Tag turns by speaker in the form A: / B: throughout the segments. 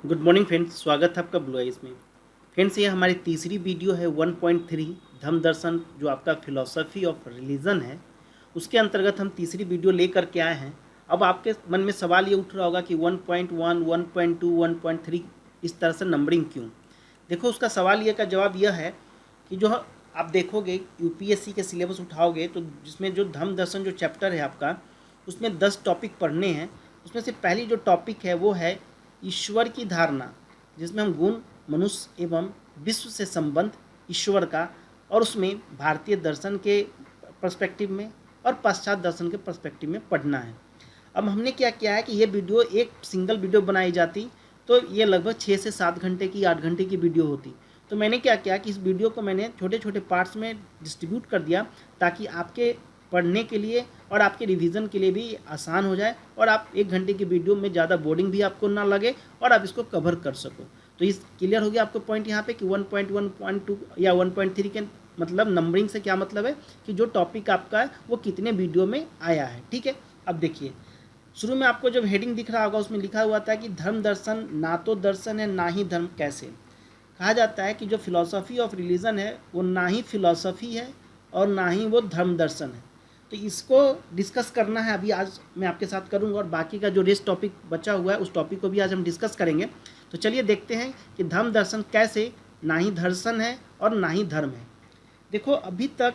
A: Good morning friends, स्वागत है आपका ब्लू आइज में। फ्रेंड्स, ये हमारी तीसरी वीडियो है 1.3 धम्म दर्शन, जो आपका फिलॉसफी ऑफ रिलीजन है। उसके अंतर्गत हम तीसरी वीडियो लेकर के आए हैं। अब आपके मन में सवाल ये उठ रहा होगा कि 1.1, 1.2, 1.3 इस तरह से नंबरिंग क्यों। देखो, उसका सवाल ये का जवाब यह है कि जो आप देखोगे यूपीएससी के सिलेबस उठाओगे तो जिसमें जो धम्म दर्शन जो चैप्टर है आपका, उसमें 10 टॉपिक पढ़ने हैं। उसमें से पहली जो टॉपिक है वो है ईश्वर की धारणा, जिसमें हम गुण, मनुष्य एवं विश्व से संबंध ईश्वर का, और उसमें भारतीय दर्शन के पर्सपेक्टिव में और पाश्चात्य दर्शन के पर्सपेक्टिव में पढ़ना है। अब हमने क्या किया है कि ये वीडियो एक सिंगल वीडियो बनाई जाती तो ये लगभग 6 से 7 घंटे की 8 घंटे की वीडियो होती। तो मैंने क्या किया कि इस वीडियो को मैंने छोटे छोटे पार्ट्स में डिस्ट्रीब्यूट कर दिया, ताकि आपके पढ़ने के लिए और आपके रिवीजन के लिए भी आसान हो जाए, और आप 1 घंटे की वीडियो में ज़्यादा बोरिंग भी आपको ना लगे और आप इसको कवर कर सको। तो इस क्लियर हो गया आपको पॉइंट यहाँ पे कि 1.1, 1.2 या 1.3 के मतलब नंबरिंग से क्या मतलब है कि जो टॉपिक आपका है वो कितने वीडियो में आया है। ठीक है, अब देखिए, शुरू में आपको जब हेडिंग दिख रहा होगा उसमें लिखा हुआ था कि धर्म दर्शन ना तो दर्शन है ना ही धर्म। कैसे कहा जाता है कि जो फिलॉसफी ऑफ रिलीजन है वो ना ही फिलॉसफी है और ना ही वो धर्म दर्शन है। तो इसको डिस्कस करना है, अभी आज मैं आपके साथ करूंगा, और बाकी का जो रेस्ट टॉपिक बचा हुआ है उस टॉपिक को भी आज हम डिस्कस करेंगे। तो चलिए देखते हैं कि धर्म दर्शन कैसे ना ही दर्शन है और ना ही धर्म है। देखो, अभी तक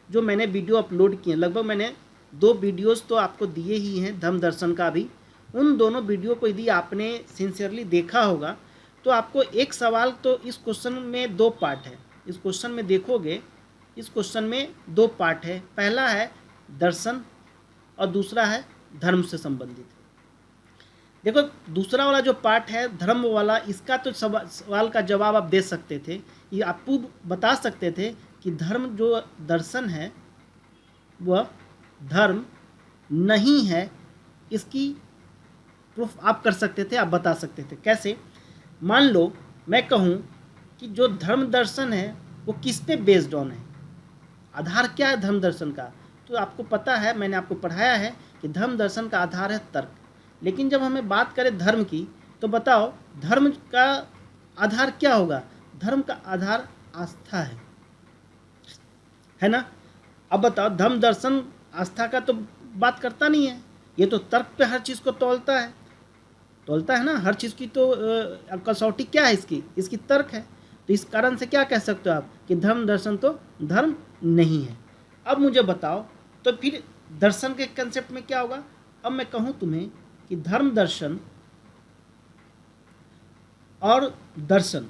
A: जो मैंने वीडियो अपलोड किए, लगभग मैंने 2 वीडियोस तो आपको दिए ही हैं धर्म दर्शन का भी। उन दोनों वीडियो को यदि आपने सिंसियरली देखा होगा तो आपको एक सवाल, तो इस क्वेश्चन में 2 पार्ट है। इस क्वेश्चन में देखोगे, इस क्वेश्चन में 2 पार्ट है। पहला है दर्शन और दूसरा है धर्म से संबंधित। देखो, दूसरा वाला जो पार्ट है धर्म वाला, इसका तो सवाल का जवाब आप दे सकते थे, ये आपको बता सकते थे कि धर्म जो दर्शन है वह धर्म नहीं है। इसकी प्रूफ आप कर सकते थे, आप बता सकते थे। कैसे? मान लो मैं कहूँ कि जो धर्म दर्शन है वो किस पे बेस्ड ऑन है, आधार क्या है धर्म दर्शन का। तो आपको पता है, मैंने आपको पढ़ाया है कि धर्म दर्शन का आधार है तर्क। लेकिन जब हमें बात करें धर्म की, तो बताओ धर्म का आधार क्या होगा? धर्म का आधार आस्था है ना। अब बताओ, धर्म दर्शन आस्था का तो बात करता नहीं है, ये तो तर्क पे हर चीज़ को तौलता है ना। हर चीज़ की तो कसौटी क्या है इसकी तर्क है। तो इस कारण से क्या कह सकते हो आप कि धर्म दर्शन तो धर्म नहीं है। अब मुझे बताओ, तो फिर दर्शन के कंसेप्ट में क्या होगा? अब मैं कहूँ तुम्हें कि धर्म दर्शन और दर्शन,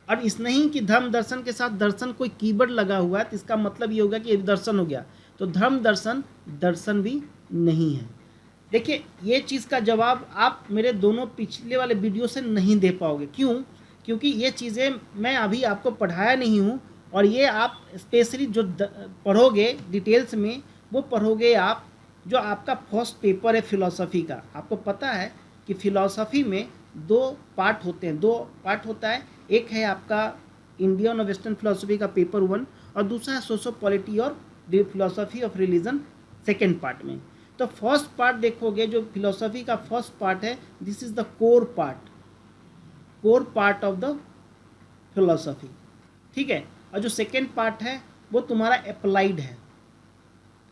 A: और इस नहीं कि धर्म दर्शन के साथ दर्शन कोई कीवर्ड लगा हुआ है तो इसका मतलब ये होगा कि दर्शन हो गया। तो धर्म दर्शन दर्शन भी नहीं है। देखिए, ये चीज़ का जवाब आप मेरे दोनों पिछले वाले वीडियो से नहीं दे पाओगे। क्यों? क्योंकि ये चीज़ें मैं अभी आपको पढ़ाया नहीं हूँ, और ये आप स्पेशली जो पढ़ोगे डिटेल्स में, वो पढ़ोगे आप जो आपका फर्स्ट पेपर है फिलॉसफी का। आपको पता है कि फिलॉसफी में 2 पार्ट होते हैं, 2 पार्ट होता है। एक है आपका इंडियन और वेस्टर्न फिलॉसफी का पेपर 1, और दूसरा है सोशियोपॉलिटी और philosophy of religion second part में। तो फर्स्ट पार्ट देखोगे, जो फिलॉसफी का फर्स्ट पार्ट है, this is the core part of the philosophy. ठीक है, और जो सेकेंड पार्ट है वो तुम्हारा अप्लाइड है।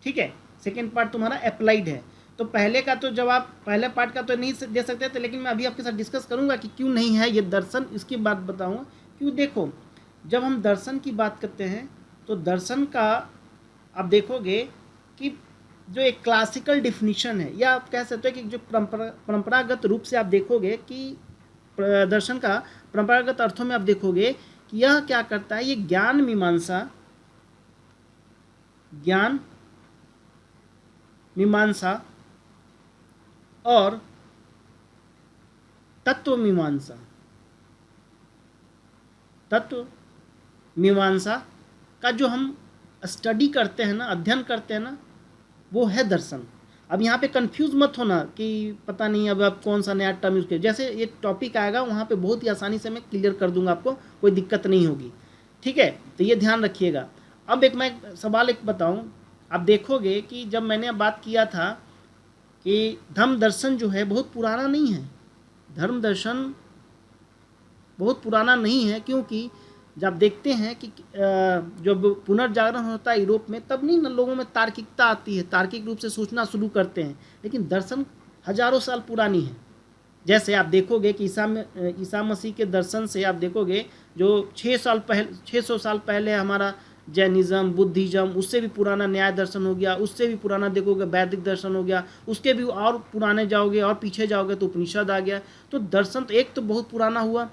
A: ठीक है, सेकेंड पार्ट तुम्हारा अप्लाइड है। तो पहले का तो जवाब, पहले पार्ट का तो नहीं दे सकते थे, लेकिन मैं अभी आपके साथ डिस्कस करूंगा कि क्यों नहीं है ये दर्शन, इसकी बात बताऊंगा। क्यों? देखो, जब हम दर्शन की बात करते हैं तो दर्शन का आप देखोगे कि जो एक क्लासिकल डिफिनीशन है, या आप कह सकते हो कि जो परंपरागत रूप से आप देखोगे कि दर्शन का परंपरागत अर्थों में आप देखोगे कि यह क्या करता है, ये ज्ञान मीमांसा और तत्व मीमांसा का जो हम स्टडी करते हैं ना, अध्ययन करते हैं ना, वो है दर्शन। अब यहाँ पे कंफ्यूज मत होना कि पता नहीं अब आप कौन सा नया टर्म यूज़ किया। जैसे ये टॉपिक आएगा वहाँ पे बहुत ही आसानी से मैं क्लियर कर दूंगा, आपको कोई दिक्कत नहीं होगी। ठीक है, तो ये ध्यान रखिएगा। अब मैं सवाल बताऊँ, आप देखोगे कि जब मैंने बात किया था कि धम्म दर्शन जो है बहुत पुराना नहीं है। धर्म दर्शन बहुत पुराना नहीं है, क्योंकि जब देखते हैं कि जब पुनर्जागरण होता है यूरोप में, तब नहीं ना लोगों में तार्किकता आती है, तार्किक रूप से सोचना शुरू करते हैं। लेकिन दर्शन हजारों साल पुरानी है। जैसे आप देखोगे कि ईसा मसीह के दर्शन से आप देखोगे जो 600 साल पहले हमारा जैनिज़्म, बुद्धिज़्म, उससे भी पुराना न्याय दर्शन हो गया, उससे भी पुराना देखोगे वैदिक दर्शन हो गया, उसके भी और पुराने जाओगे और पीछे जाओगे तो उपनिषद आ गया। तो दर्शन तो एक तो बहुत पुराना हुआ,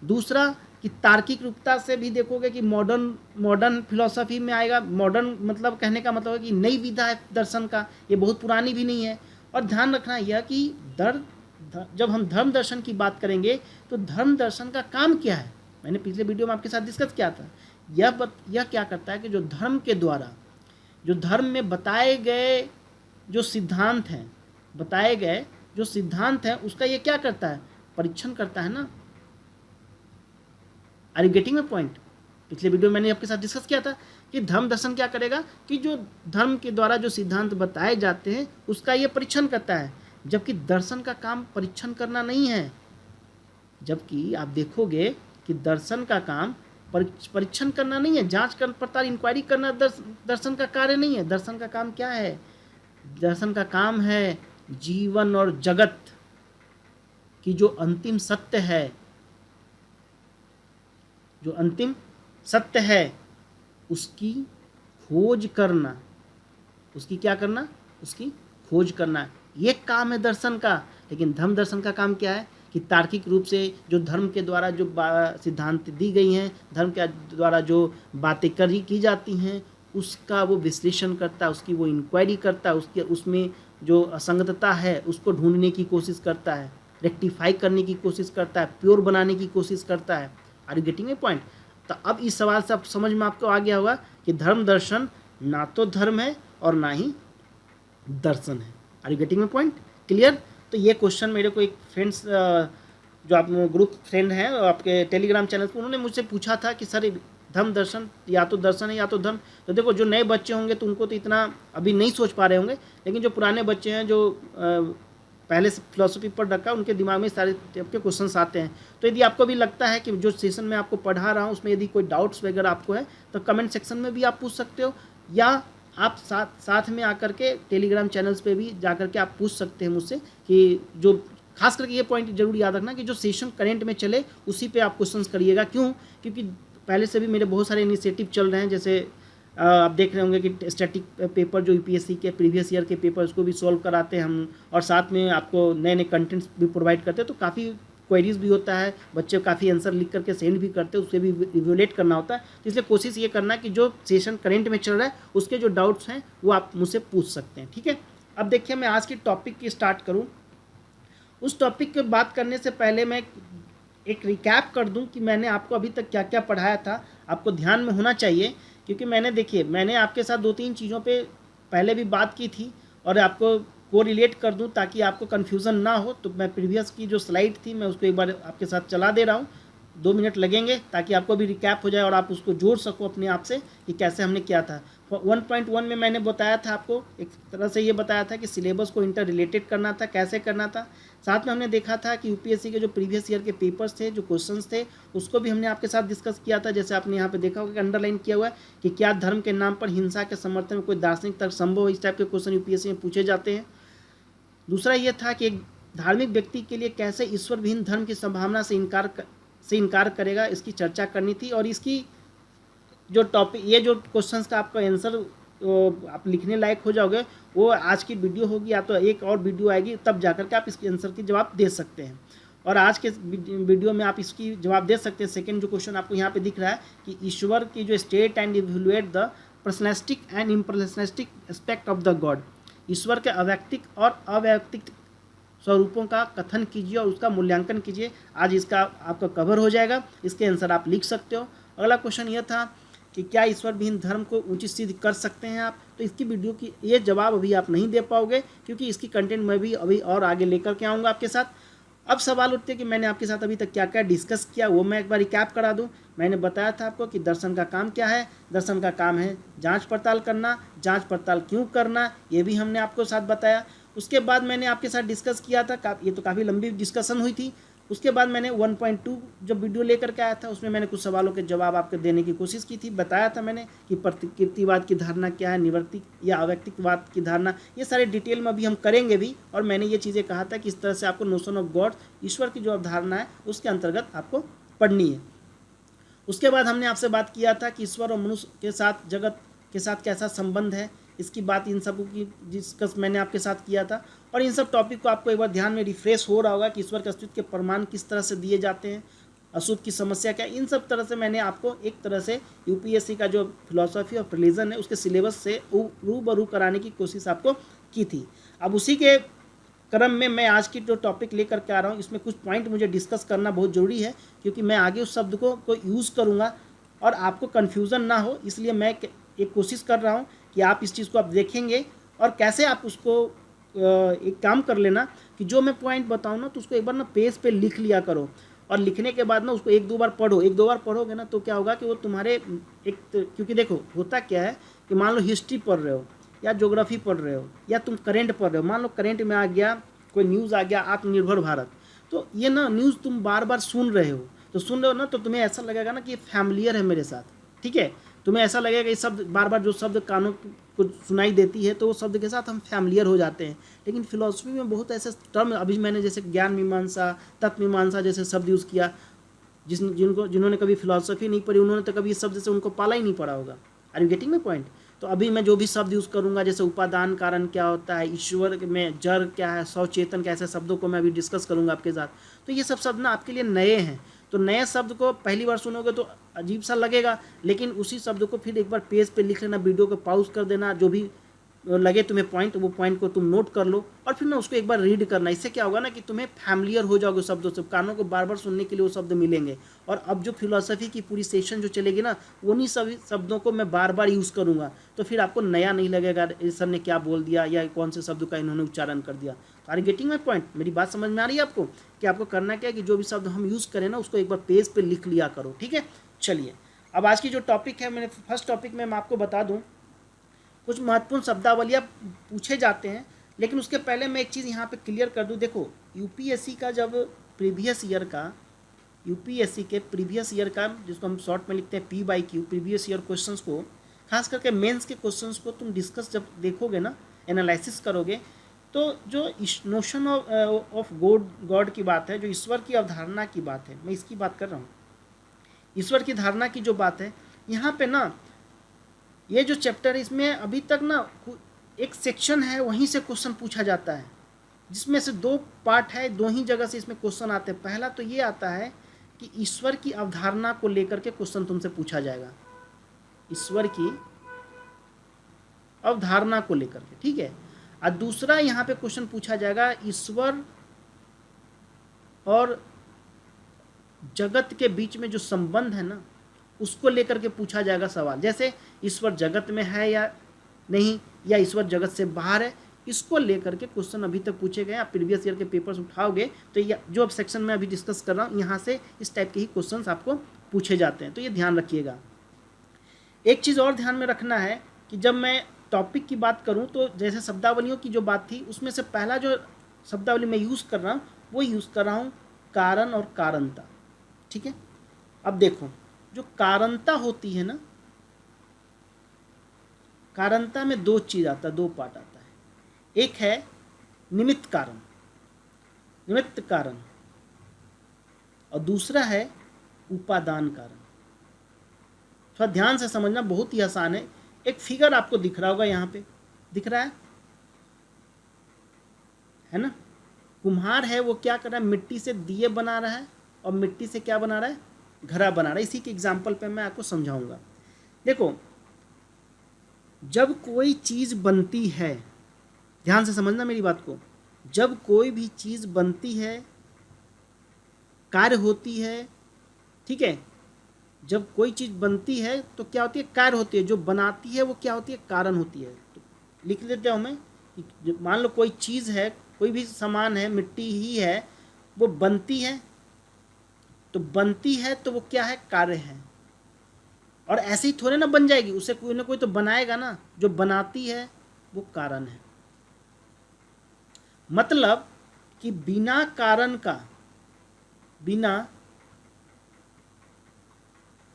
A: दूसरा कि तार्किक रूपता से भी देखोगे कि मॉडर्न फिलॉसफी में आएगा। मॉडर्न मतलब कहने का मतलब है कि नई विधा है दर्शन का, ये बहुत पुरानी भी नहीं है। और ध्यान रखना यह कि जब हम धर्म दर्शन की बात करेंगे तो धर्म दर्शन का काम क्या है, मैंने पिछले वीडियो में आपके साथ डिस्कस किया था। यह क्या करता है कि जो धर्म के द्वारा, जो धर्म में बताए गए जो सिद्धांत हैं, उसका ये क्या करता है, परीक्षण करता है ना। Are you getting my point? पिछले वीडियो में मैंने आपके साथ डिस्कस किया था कि धर्म दर्शन क्या करेगा कि जो धर्म के द्वारा जो सिद्धांत बताए जाते हैं उसका ये परीक्षण करता है। जबकि दर्शन का काम परीक्षण करना नहीं है, जबकि आप देखोगे कि दर्शन का काम परीक्षण करना नहीं है, जांच कर पड़ताल इंक्वायरी करना दर्शन का कार्य नहीं है। दर्शन का काम क्या है? दर्शन का काम है जीवन और जगत की जो अंतिम सत्य है, जो अंतिम सत्य है उसकी खोज करना। उसकी क्या करना? उसकी खोज करना। ये काम है दर्शन का। लेकिन धर्म दर्शन का काम क्या है कि तार्किक रूप से जो धर्म के द्वारा जो सिद्धांत दी गई हैं, धर्म के द्वारा जो बातें की जाती हैं, उसका वो विश्लेषण करता है, उसकी वो इंक्वायरी करता है, उसमें जो असंगतता है उसको ढूंढने की कोशिश करता है, रेक्टिफाई करने की कोशिश करता है, प्योर बनाने की कोशिश करता है। Are you getting a point? तो अब इस सवाल से आप समझ में आपको आ गया होगा कि धर्म दर्शन ना तो धर्म है और ना ही दर्शन है। Are you getting a point? Clear? तो ये क्वेश्चन मेरे को एक फ्रेंड्स जो आप ग्रुप फ्रेंड हैं आपके टेलीग्राम चैनल पर, उन्होंने मुझसे पूछा था कि सर धर्म दर्शन या तो दर्शन है या तो धर्म। तो देखो जो नए बच्चे होंगे तो उनको तो इतना अभी नहीं सोच पा रहे होंगे, लेकिन जो पुराने बच्चे हैं जो पहले से फिलोसफी पढ़ रखा है उनके दिमाग में सारे टाइप के क्वेश्चंस आते हैं। तो यदि आपको भी लगता है कि जो सेशन में आपको पढ़ा रहा हूँ उसमें यदि कोई डाउट्स वगैरह आपको है तो कमेंट सेक्शन में भी आप पूछ सकते हो, या आप साथ में आकर के टेलीग्राम चैनल्स पे भी जा कर के आप पूछ सकते हैं मुझसे कि जो खास करके ये पॉइंट जरूर याद रखना कि जो सेशन करेंट में चले उसी पे आप क्वेश्चंस करिएगा। क्यों? क्योंकि पहले से भी मेरे बहुत सारे इनिशिएटिव चल रहे हैं, जैसे आप देख रहे होंगे कि स्टैटिक पेपर जो यूपीएससी के प्रीवियस ईयर के पेपर उसको भी सॉल्व कराते हैं हम, और साथ में आपको नए नए कंटेंट्स भी प्रोवाइड करते हैं। तो काफ़ी क्वेरीज भी होता है, बच्चे काफ़ी आंसर लिख करके सेंड भी करते हैं, उससे भी इवैल्यूएट करना होता है। तो इसलिए कोशिश ये करना कि जो सेशन करेंट में चल रहा है उसके जो डाउट्स हैं वो आप मुझसे पूछ सकते हैं। ठीक है, अब देखिए मैं आज की टॉपिक की स्टार्ट करूँ। उस टॉपिक की बात करने से पहले मैं एक रिकैप कर दूं कि मैंने आपको अभी तक क्या क्या पढ़ाया था। आपको ध्यान में होना चाहिए, क्योंकि मैंने आपके साथ 2-3 चीज़ों पे पहले भी बात की थी और आपको को रिलेट कर दूं ताकि आपको कन्फ्यूज़न ना हो। तो मैं प्रीवियस की जो स्लाइड थी मैं उसको एक बार आपके साथ चला दे रहा हूं, 2 मिनट लगेंगे ताकि आपको भी रिकैप हो जाए और आप उसको जोड़ सको अपने आप से कि कैसे हमने किया था। 1.1 में मैंने बताया था आपको, एक तरह से ये बताया था कि सिलेबस को इंटर रिलेटेड करना था, कैसे करना था। साथ में हमने देखा था कि यूपीएससी के जो प्रीवियस ईयर के पेपर्स थे, जो क्वेश्चंस थे, उसको भी हमने आपके साथ डिस्कस किया था। जैसे आपने यहाँ पे देखा होगा कि अंडरलाइन किया हुआ है कि क्या धर्म के नाम पर हिंसा के समर्थन में कोई दार्शनिक तर्क संभव है, इस टाइप के क्वेश्चन यूपीएससी में पूछे जाते हैं। दूसरा ये था कि एक धार्मिक व्यक्ति के लिए कैसे ईश्वर विहीन धर्म की संभावना से इनकार करेगा, इसकी चर्चा करनी थी। और इसकी जो टॉपिक, ये जो क्वेश्चंस का आपका आंसर आप लिखने लायक हो जाओगे, वो आज की वीडियो होगी या तो एक और वीडियो आएगी, तब जाकर के आप इसके आंसर की जवाब दे सकते हैं। और आज के वीडियो में आप इसकी जवाब दे सकते हैं। सेकंड जो क्वेश्चन आपको यहाँ पे दिख रहा है कि ईश्वर की जो state and evaluate the personalistic and impersonalistic aspect of the God, ईश्वर के अवैयक्तिक और अवैयक्तिक स्वरूपों का कथन कीजिए और उसका मूल्यांकन कीजिए। आज इसका आपका कवर हो जाएगा, इसके आंसर आप लिख सकते हो। अगला क्वेश्चन यह था कि क्या ईश्वर विहीन धर्म को उचित सिद्ध कर सकते हैं आप। तो इसकी वीडियो की ये जवाब अभी आप नहीं दे पाओगे, क्योंकि इसकी कंटेंट मैं भी अभी और आगे लेकर के आऊँगा आपके साथ। अब सवाल उठते हैं कि मैंने आपके साथ अभी तक क्या क्या डिस्कस किया, वो मैं एक बार रिकैप करा दूं। मैंने बताया था आपको कि दर्शन का काम क्या है। दर्शन का काम है जांच पड़ताल करना। जांच पड़ताल क्यों करना, ये भी हमने आपको साथ बताया। उसके बाद मैंने आपके साथ डिस्कस किया था, ये तो काफ़ी लंबी डिस्कशन हुई थी। उसके बाद मैंने 1.2 जब वीडियो लेकर के आया था, उसमें मैंने कुछ सवालों के जवाब आपको देने की कोशिश की थी। बताया था मैंने कि प्रकृतिवाद की धारणा क्या है, निवर्ती या अवैक्तिकवाद की धारणा, ये सारे डिटेल में अभी हम करेंगे भी। और मैंने ये चीज़ें कहा था कि इस तरह से आपको नोशन ऑफ गॉड, ईश्वर की जो अवधारणा है उसके अंतर्गत आपको पढ़नी है। उसके बाद हमने आपसे बात किया था कि ईश्वर और मनुष्य के साथ, जगत के साथ कैसा संबंध है, इसकी बात, इन सब की डिस्कस मैंने आपके साथ किया था। और इन सब टॉपिक को आपको एक बार ध्यान में रिफ्रेश हो रहा होगा कि ईश्वर के अस्तित्व के प्रमाण किस तरह से दिए जाते हैं, अशुद्ध की समस्या क्या, इन सब तरह से मैंने आपको एक तरह से यूपीएससी का जो फिलॉसफी ऑफ रिलीजन है उसके सिलेबस से रूबरू कराने की कोशिश आपको की थी। अब उसी के क्रम में मैं आज की जो टॉपिक लेकर के आ रहा हूँ, इसमें कुछ पॉइंट मुझे डिस्कस करना बहुत ज़रूरी है, क्योंकि मैं आगे उस शब्द को यूज़ करूँगा और आपको कन्फ्यूज़न ना हो, इसलिए मैं एक कोशिश कर रहा हूँ कि आप इस चीज़ को आप देखेंगे और कैसे आप उसको एक काम कर लेना कि जो मैं पॉइंट बताऊँ ना तो उसको एक बार ना पेज पे लिख लिया करो, और लिखने के बाद ना उसको एक दो बार पढ़ो। एक दो बार पढ़ोगे ना तो क्या होगा कि वो तुम्हारे क्योंकि देखो होता क्या है कि मान लो हिस्ट्री पढ़ रहे हो या ज्योग्राफी पढ़ रहे हो या तुम करेंट पढ़ रहे हो, मान लो करेंट में आ गया कोई न्यूज़ आ गया आत्मनिर्भर भारत, तो ये ना न्यूज़ तुम बार बार सुन रहे हो, तो सुन रहे हो ना तो तुम्हें ऐसा लगेगा ना कि ये फैमिलियर है मेरे साथ, ठीक है। तुम्हें ऐसा लगेगा ये शब्द बार बार जो शब्द कानों को सुनाई देती है तो वो शब्द के साथ हम फैमिलियर हो जाते हैं। लेकिन फिलॉसफी में बहुत ऐसे टर्म, अभी मैंने जैसे ज्ञान मीमांसा, तत्व मीमांसा जैसे शब्द यूज़ किया, जिन्होंने कभी फिलॉसफी नहीं पढ़ी उन्होंने तो कभी इस शब्द से उनको पाला ही नहीं पड़ा होगा। Are you getting my point? तो अभी मैं जो भी शब्द यूज़ करूँगा, जैसे उपादान कारण क्या होता है, ईश्वर में जड़ क्या है, सौचेतन क्या, ऐसे शब्दों को मैं अभी डिस्कस करूँगा आपके साथ। तो ये सब शब्द ना आपके लिए नए हैं, तो नए शब्द को पहली बार सुनोगे तो अजीब सा लगेगा, लेकिन उसी शब्द को फिर एक बार पेज पे लिख लेना, वीडियो को पॉज कर देना, जो भी लगे तुम्हें पॉइंट, वो पॉइंट को तुम नोट कर लो और फिर ना उसको एक बार रीड करना। इससे क्या होगा ना कि तुम्हें फैमिलियर हो जाओगे शब्दों से, कानों को बार बार सुनने के लिए वो शब्द मिलेंगे। और अब जो फिलॉसफी की पूरी सेशन जो चलेगी ना, उन्हीं सभी शब्दों को मैं बार बार यूज़ करूँगा, तो फिर आपको नया नहीं लगेगा सर ने क्या बोल दिया या कौन से शब्द का इन्होंने उच्चारण कर दिया। तो आर गेटिंग माई पॉइंट? मेरी बात समझ में आ रही है आपको कि आपको करना क्या है कि जो भी शब्द हम यूज़ करें ना उसको एक बार पेज पर लिख लिया करो, ठीक है। चलिए अब आज की जो टॉपिक है, मैंने फर्स्ट टॉपिक में मैं आपको बता दूँ, कुछ महत्वपूर्ण शब्दावलियाँ पूछे जाते हैं, लेकिन उसके पहले मैं एक चीज़ यहाँ पे क्लियर कर दूँ। देखो यूपीएससी का जब प्रीवियस ईयर का, यूपीएससी के प्रीवियस ईयर का, जिसको हम शॉर्ट में लिखते हैं PYQ, प्रीवियस ईयर क्वेश्चंस को, खास करके मेंस के क्वेश्चंस को तुम डिस्कस जब देखोगे ना, एनालिसिस करोगे, तो जो नोशन ऑफ गॉड की बात है, जो ईश्वर की अवधारणा की बात है, मैं इसकी बात कर रहा हूँ, ईश्वर की धारणा की जो बात है, यहाँ पे ना ये जो चैप्टर है इसमें अभी तक ना एक सेक्शन है, वहीं से क्वेश्चन पूछा जाता है, जिसमें से दो पार्ट है, दो ही जगह से इसमें क्वेश्चन आते हैं। पहला तो ये आता है कि ईश्वर की अवधारणा को लेकर के क्वेश्चन तुमसे पूछा जाएगा, ईश्वर की अवधारणा को लेकर के, ठीक है। और दूसरा यहाँ पे क्वेश्चन पूछा जाएगा ईश्वर और जगत के बीच में जो संबंध है ना, उसको लेकर के पूछा जाएगा सवाल, जैसे ईश्वर जगत में है या नहीं, या ईश्वर जगत से बाहर है, इसको लेकर के क्वेश्चन अभी तक पूछे गए। आप प्रीवियस ईयर के पेपर्स उठाओगे तो ये जो अब सेक्शन में अभी डिस्कस कर रहा हूँ, यहाँ से इस टाइप के ही क्वेश्चन आपको पूछे जाते हैं, तो ये ध्यान रखिएगा। एक चीज़ और ध्यान में रखना है कि जब मैं टॉपिक की बात करूँ तो जैसे शब्दावलियों की जो बात थी, उसमें से पहला जो शब्दावली मैं यूज़ कर रहा हूँ वो यूज़ कर रहा हूँ कारण और कारणता, ठीक है। अब देखो जो कारणता होती है ना, कारणता में दो चीज़ आता है, दो पार्ट आता है। एक है निमित्त कारण, निमित्त कारण, और दूसरा है उपादान कारण। थोड़ा ध्यान से समझना, बहुत ही आसान है। एक फिगर आपको दिख रहा होगा, यहाँ पे दिख रहा है ना, कुम्हार है, वो क्या कर रहा है, मिट्टी से दिए बना रहा है और मिट्टी से क्या बना रहा है, घड़ा बना रहा है। इसी के एग्जाम्पल पे मैं आपको समझाऊंगा। देखो जब कोई चीज़ बनती है, ध्यान से समझना मेरी बात को, जब कोई भी चीज़ बनती है, कार्य होती है, ठीक है, जब कोई चीज़ बनती है तो क्या होती है, कार्य होती है, जो बनाती है वो क्या होती है, कारण होती है। तो लिख देते हो मैं, मान लो कोई चीज़ है, कोई भी सामान है, मिट्टी ही है, वो बनती है, तो बनती है तो वो क्या है, कार्य है। और ऐसे ही थोड़े ना बन जाएगी, उसे कोई ना कोई तो बनाएगा ना, जो बनाती है वो कारण है। मतलब कि बिना कारण का,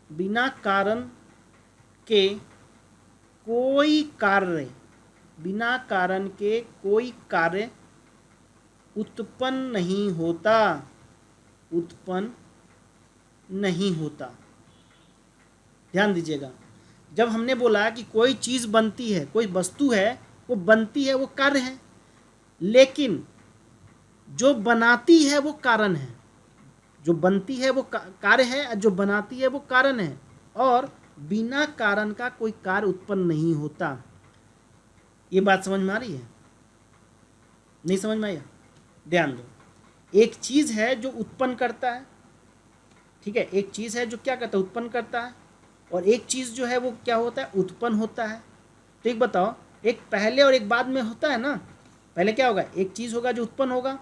A: बिना कारण के कोई कार्य, बिना कारण के कोई कार्य उत्पन्न नहीं होता, उत्पन्न नहीं होता। ध्यान दीजिएगा, जब हमने बोला कि कोई चीज़ बनती है, कोई वस्तु है वो बनती है, वो कार्य है, लेकिन जो बनाती है वो कारण है। जो बनती है वो कार्य है, जो बनाती है वो कारण है, और बिना कारण का कोई कार्य उत्पन्न नहीं होता। ये बात समझ में आ रही है? नहीं समझ में आया? ध्यान दो, एक चीज़ है जो उत्पन्न करता है, ठीक है, एक चीज़ है जो क्या करता है, उत्पन्न करता है, और एक चीज़ जो है वो क्या होता है, उत्पन्न होता है। तो एक बताओ, एक पहले और एक बाद में होता है ना। पहले क्या होगा, एक चीज़ होगा जो उत्पन्न होगा,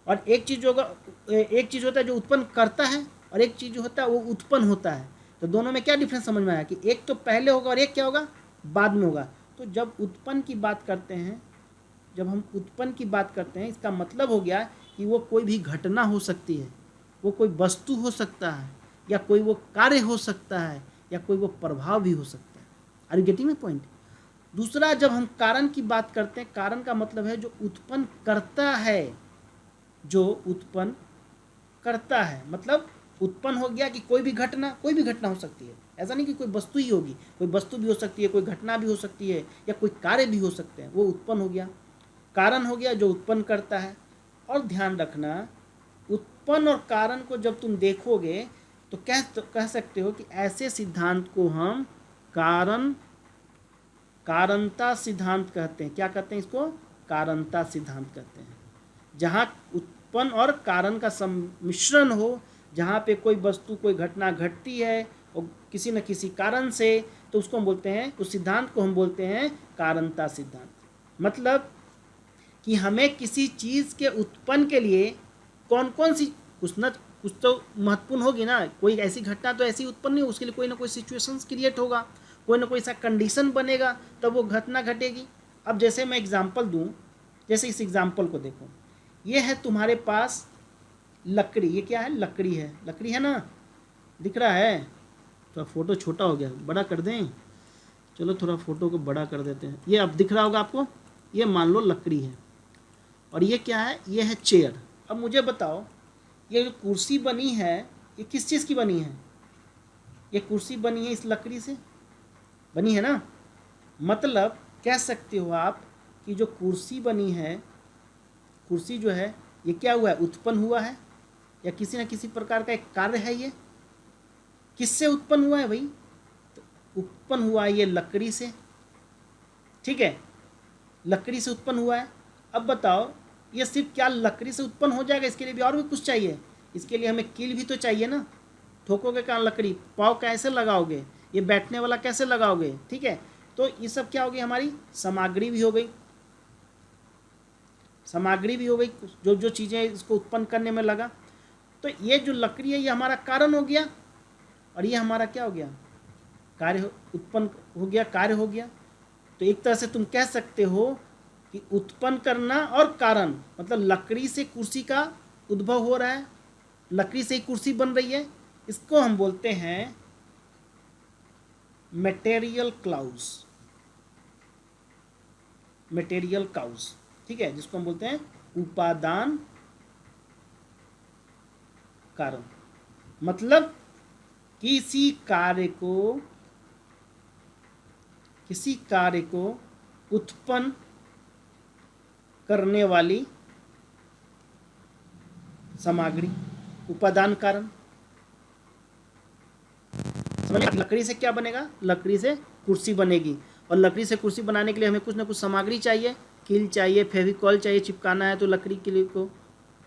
A: और एक चीज़ होगा, एक चीज़ होता है जो उत्पन्न करता है, और एक चीज़ जो होता है वो उत्पन्न होता है। तो दोनों में क्या डिफरेंस समझ में आया कि एक तो पहले होगा और एक क्या होगा, बाद में होगा। तो जब उत्पन्न की बात करते हैं, जब हम उत्पन्न की बात करते हैं, इसका मतलब हो गया कि वो कोई भी घटना हो सकती है, वो कोई वस्तु हो सकता है, या कोई वो कार्य हो सकता है, या कोई वो प्रभाव भी हो सकता है। Are you getting my point? दूसरा, जब हम कारण की बात करते हैं, कारण का मतलब है जो उत्पन्न करता है, जो उत्पन्न करता है, मतलब उत्पन्न हो गया कि कोई भी घटना हो सकती है। ऐसा नहीं कि कोई वस्तु ही होगी, कोई वस्तु भी हो सकती है, कोई घटना भी हो सकती है, या कोई कार्य भी हो सकते हैं, वो उत्पन्न हो गया। कारण हो गया जो उत्पन्न करता है। और ध्यान रखना, उत्पन्न और कारण को जब तुम देखोगे तो कह सकते हो कि ऐसे सिद्धांत को हम कारणता सिद्धांत कहते हैं। क्या कहते हैं इसको? कारणता सिद्धांत कहते हैं। जहाँ उत्पन्न और कारण का सम्मिश्रण हो, जहाँ पे कोई वस्तु, कोई घटना घटती है और किसी न किसी कारण से, तो उसको हम बोलते हैं, उस सिद्धांत को हम बोलते हैं कारणता सिद्धांत। मतलब कि हमें किसी चीज़ के उत्पन्न के लिए कौन कौन सी, कुछ तो महत्वपूर्ण होगी ना। कोई ऐसी घटना तो ऐसी उत्पन्न नहीं हो, उसके लिए कोई ना कोई सिचुएशंस क्रिएट होगा, कोई ना कोई ऐसा कंडीशन बनेगा, तब वो घटना घटेगी। अब जैसे मैं एग्जांपल दूं, जैसे इस एग्जांपल को देखो, ये है तुम्हारे पास लकड़ी। ये क्या है? लकड़ी है। लकड़ी है ना, दिख रहा है? थोड़ा फोटो छोटा हो गया, बड़ा कर दें? चलो थोड़ा फोटो को बड़ा कर देते हैं। ये अब दिख रहा होगा आपको। ये मान लो लकड़ी है, और ये क्या है? ये है चेयर। अब मुझे बताओ, ये जो कुर्सी बनी है, ये किस चीज़ की बनी है? ये कुर्सी बनी है इस लकड़ी से, बनी है ना। मतलब कह सकते हो आप कि जो कुर्सी बनी है, कुर्सी जो है, ये क्या हुआ है? उत्पन्न हुआ है, या किसी न किसी प्रकार का एक कार्य है। ये किससे उत्पन्न हुआ है भाई? तो उत्पन्न हुआ है ये लकड़ी से, ठीक है, लकड़ी से उत्पन्न हुआ है। अब बताओ, ये सिर्फ क्या लकड़ी से उत्पन्न हो जाएगा? इसके लिए भी और भी कुछ चाहिए। इसके लिए हमें कील भी तो चाहिए ना। ठोकोगे कहाँ लकड़ी? पाव कैसे लगाओगे? ये बैठने वाला कैसे लगाओगे? ठीक है, तो ये सब क्या हो गई? हमारी सामग्री भी हो गई, सामग्री भी हो गई, जो जो चीज़ें इसको उत्पन्न करने में लगा। तो ये जो लकड़ी है, ये हमारा कारण हो गया, और ये हमारा क्या हो गया? कार्य। उत्पन्न हो गया, कार्य हो गया। तो एक तरह से तुम कह सकते हो कि उत्पन्न करना और कारण, मतलब लकड़ी से कुर्सी का उद्भव हो रहा है, लकड़ी से ही कुर्सी बन रही है। इसको हम बोलते हैं मटेरियल क्लाउज, मटेरियल काउज, ठीक है, जिसको हम बोलते हैं उपादान कारण। मतलब किसी कार्य को उत्पन्न करने वाली सामग्री, उपादान कारण। लकड़ी से क्या बनेगा? लकड़ी से कुर्सी बनेगी, और लकड़ी से कुर्सी बनाने के लिए हमें कुछ ना कुछ सामग्री चाहिए, कील चाहिए, फेविकॉल चाहिए, चिपकाना है तो लकड़ी के लिए को,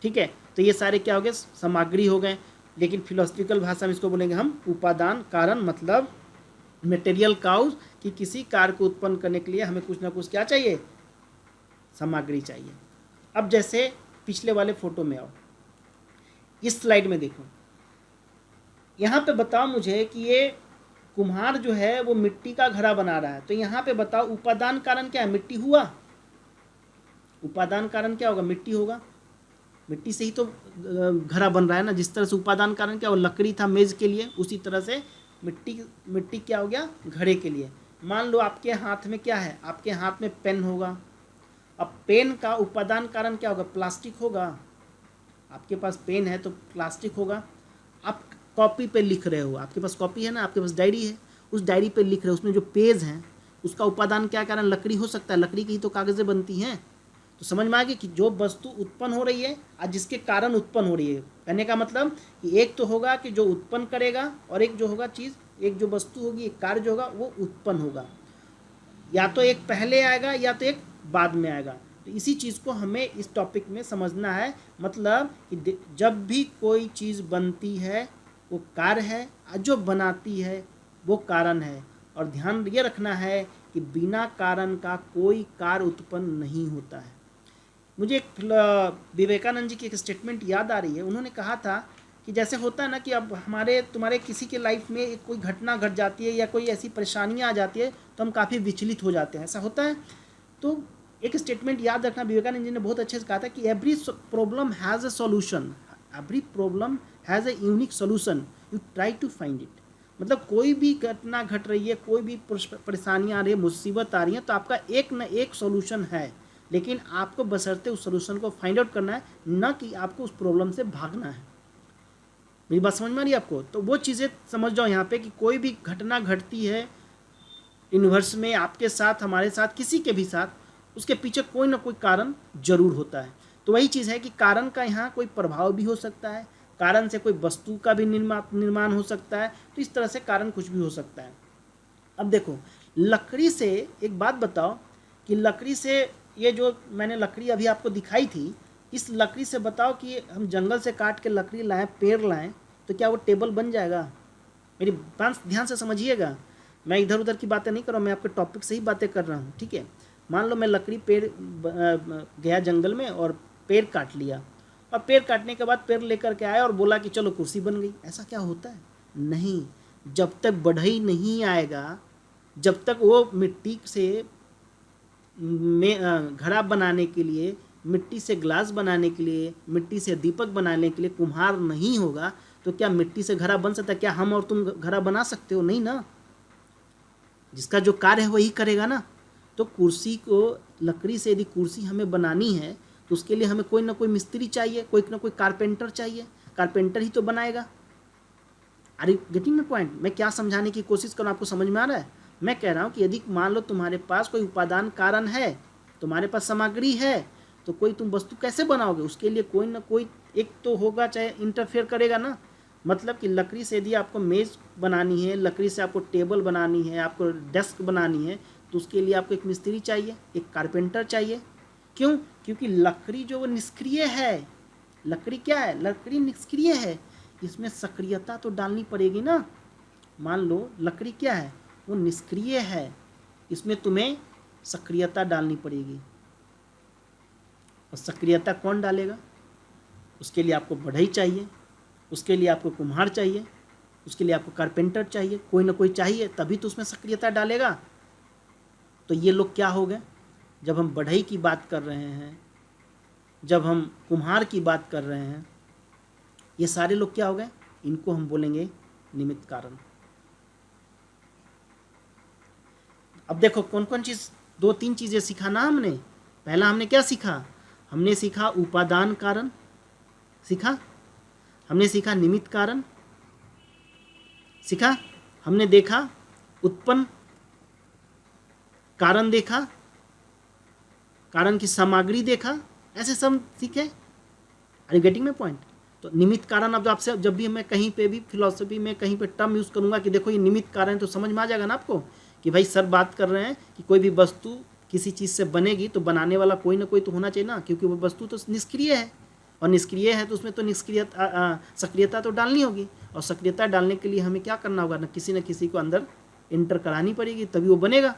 A: ठीक है। तो ये सारे क्या हो गए? सामग्री हो गए। लेकिन फिलोसफिकल भाषा में इसको बोलेंगे हम उपादान कारण, मतलब मटेरियल काउज, कि किसी कार्य को उत्पन्न करने के लिए हमें कुछ ना कुछ क्या चाहिए? सामग्री चाहिए। अब जैसे पिछले वाले फोटो में आओ, इस स्लाइड में देखो, यहाँ पे बताओ मुझे कि ये कुम्हार जो है वो मिट्टी का घड़ा बना रहा है। तो यहाँ पे बताओ उपादान कारण क्या है? मिट्टी हुआ। उपादान कारण क्या होगा? मिट्टी होगा। मिट्टी से ही तो घड़ा बन रहा है ना। जिस तरह से उपादान कारण क्या होगा? लकड़ी था मेज के लिए, उसी तरह से मिट्टी क्या हो गया? घड़े के लिए। मान लो आपके हाथ में क्या है? आपके हाथ में पेन होगा। अब पेन का उपादान कारण क्या होगा? प्लास्टिक होगा। आपके पास पेन है तो प्लास्टिक होगा। आप कॉपी पे लिख रहे हो, आपके पास कॉपी है ना, आपके पास डायरी है, उस डायरी पे लिख रहे हो, उसमें जो पेज हैं उसका उपादान क्या कारण? लकड़ी हो सकता है। लकड़ी की ही तो कागज़ें बनती हैं। तो समझ में आ गया कि जो वस्तु उत्पन्न हो रही है और जिसके कारण उत्पन्न हो रही है, कहने का मतलब कि एक तो होगा कि जो उत्पन्न करेगा, और एक जो होगा चीज़, एक जो वस्तु होगी, एक कार्य जो होगा वो उत्पन्न होगा। या तो एक पहले आएगा या तो एक बाद में आएगा। तो इसी चीज़ को हमें इस टॉपिक में समझना है। मतलब कि जब भी कोई चीज़ बनती है वो कार्य है, और जो बनाती है वो कारण है। और ध्यान ये रखना है कि बिना कारण का कोई कार्य उत्पन्न नहीं होता है। मुझे एक विवेकानंद जी की एक स्टेटमेंट याद आ रही है। उन्होंने कहा था कि जैसे होता है ना कि अब तुम्हारे किसी के लाइफ में कोई घटना घट जाती है या कोई ऐसी परेशानियां आ जाती है तो हम काफ़ी विचलित हो जाते हैं, ऐसा होता है। तो एक स्टेटमेंट याद रखना, विवेकानंद जी ने बहुत अच्छे से कहा था कि every problem has a solution, every problem has a unique solution, you try to find it. मतलब कोई भी घटना घट रही है, कोई भी परेशानियाँ आ रही है, मुसीबत आ रही है, तो आपका एक न एक सॉल्यूशन है, लेकिन आपको बशर्ते उस सॉल्यूशन को फाइंड आउट करना है, न कि आपको उस प्रॉब्लम से भागना है। मेरी बात समझ में आ रही है आपको? तो वो चीज़ें समझ जाओ यहाँ पे कि कोई भी घटना घटती है यूनिवर्स में, आपके साथ, हमारे साथ, किसी के भी साथ, उसके पीछे कोई ना कोई कारण जरूर होता है। तो वही चीज़ है कि कारण का यहाँ कोई प्रभाव भी हो सकता है, कारण से कोई वस्तु का भी निर्माण हो सकता है। तो इस तरह से कारण कुछ भी हो सकता है। अब देखो, लकड़ी से एक बात बताओ कि लकड़ी से, ये जो मैंने लकड़ी अभी आपको दिखाई थी, इस लकड़ी से बताओ कि हम जंगल से काट के लकड़ी लाएं, पेड़ लाएं, तो क्या वो टेबल बन जाएगा? मेरी बात ध्यान से समझिएगा, मैं इधर उधर की बातें नहीं कर रहा हूँ, मैं आपके टॉपिक से ही बातें कर रहा हूँ, ठीक है। मान लो मैं लकड़ी पेड़ गया जंगल में और पेड़ काट लिया, और पेड़ काटने के बाद पेड़ लेकर के आया और बोला कि चलो कुर्सी बन गई। ऐसा क्या होता है? नहीं। जब तक बढ़ई नहीं आएगा, जब तक वो मिट्टी से घड़ा बनाने के लिए, मिट्टी से ग्लास बनाने के लिए, मिट्टी से दीपक बनाने के लिए कुम्हार नहीं होगा, तो क्या मिट्टी से घड़ा बन सकता है? क्या हम और तुम घड़ा बना सकते हो? नहीं ना। जिसका जो कार्य है वही करेगा ना। तो कुर्सी को, लकड़ी से यदि कुर्सी हमें बनानी है तो उसके लिए हमें कोई ना कोई मिस्त्री चाहिए, कोई ना कोई कारपेंटर चाहिए। कारपेंटर ही तो बनाएगा। अरे गेटिंग माय पॉइंट? मैं क्या समझाने की कोशिश कर रहा हूँ, आपको समझ में आ रहा है? मैं कह रहा हूँ कि यदि मान लो तुम्हारे पास कोई उपादान कारण है, तुम्हारे पास सामग्री है, तो कोई तुम वस्तु कैसे बनाओगे? उसके लिए कोई ना कोई एक तो होगा, चाहे इंटरफेयर करेगा ना। मतलब कि लकड़ी से यदि आपको मेज़ बनानी है, लकड़ी से आपको टेबल बनानी है, आपको डेस्क बनानी है, तो उसके लिए आपको एक मिस्त्री चाहिए, एक कारपेंटर चाहिए। क्यों? क्योंकि लकड़ी जो वो निष्क्रिय है। लकड़ी क्या है? लकड़ी निष्क्रिय है। इसमें सक्रियता तो डालनी पड़ेगी ना। मान लो लकड़ी क्या है? वो निष्क्रिय है, इसमें तुम्हें सक्रियता डालनी पड़ेगी। और सक्रियता कौन डालेगा? उसके लिए आपको बढ़ई चाहिए, उसके लिए आपको कुम्हार चाहिए, उसके लिए आपको कारपेंटर चाहिए, कोई ना कोई चाहिए, तभी तो उसमें सक्रियता डालेगा। तो ये लोग क्या हो गए? जब हम बढ़ई की बात कर रहे हैं, जब हम कुम्हार की बात कर रहे हैं, ये सारे लोग क्या हो गए? इनको हम बोलेंगे निमित्त कारण। अब देखो कौन कौन चीज़, 2-3 चीज़ें सीखा ना हमने। पहला हमने क्या सीखा? हमने सीखा उपादान कारण, सीखा, हमने सीखा निमित्त कारण, सीखा, हमने देखा उत्पन्न कारण, देखा कारण की सामग्री, देखा, ऐसे सब सीखे। अरे गेटिंग माय पॉइंट? तो निमित्त कारण, अब आपसे जब भी मैं कहीं पे भी फिलॉसफी में कहीं पे टर्म यूज़ करूंगा कि देखो ये निमित्त कारण, तो समझ में आ जाएगा ना आपको कि भाई सर बात कर रहे हैं कि कोई भी वस्तु किसी चीज़ से बनेगी तो बनाने वाला कोई ना कोई तो होना चाहिए ना, क्योंकि वो वस्तु तो निष्क्रिय है, और निष्क्रिय है तो उसमें तो सक्रियता तो डालनी होगी। और सक्रियता डालने के लिए हमें क्या करना होगा? ना किसी को अंदर इंटर करानी पड़ेगी, तभी वो बनेगा।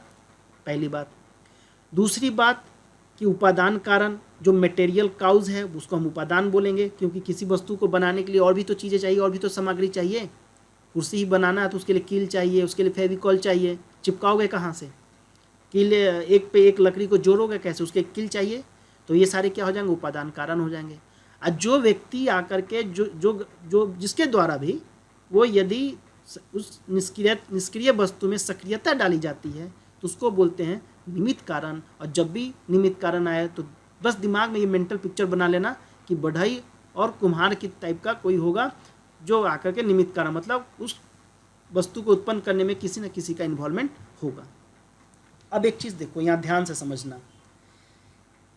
A: पहली बात। दूसरी बात कि उपादान कारण, जो मटेरियल काउज है उसको हम उपादान बोलेंगे, क्योंकि किसी वस्तु को बनाने के लिए और भी तो चीज़ें चाहिए, और भी तो सामग्री चाहिए। कुर्सी ही बनाना है तो उसके लिए कील चाहिए, उसके लिए फेविकॉल चाहिए। चिपकाओगे कहाँ से? कील एक पे एक लकड़ी को जोड़ोगे कैसे? उसके कील चाहिए। तो ये सारे क्या हो जाएंगे, उपादान कारण हो जाएंगे। और जो व्यक्ति आकर के जो जो जो जिसके द्वारा भी वो यदि उस निष्क्रिय वस्तु में सक्रियता डाली जाती है तो उसको बोलते हैं निमित्त कारण। और जब भी निमित्त कारण आए तो बस दिमाग में ये मेंटल पिक्चर बना लेना कि बढ़ई और कुम्हार की टाइप का कोई होगा जो आकर के निमित्त कारण, मतलब उस वस्तु को उत्पन्न करने में किसी न किसी का इन्वॉल्वमेंट होगा। अब एक चीज़ देखो, यहाँ ध्यान से समझना।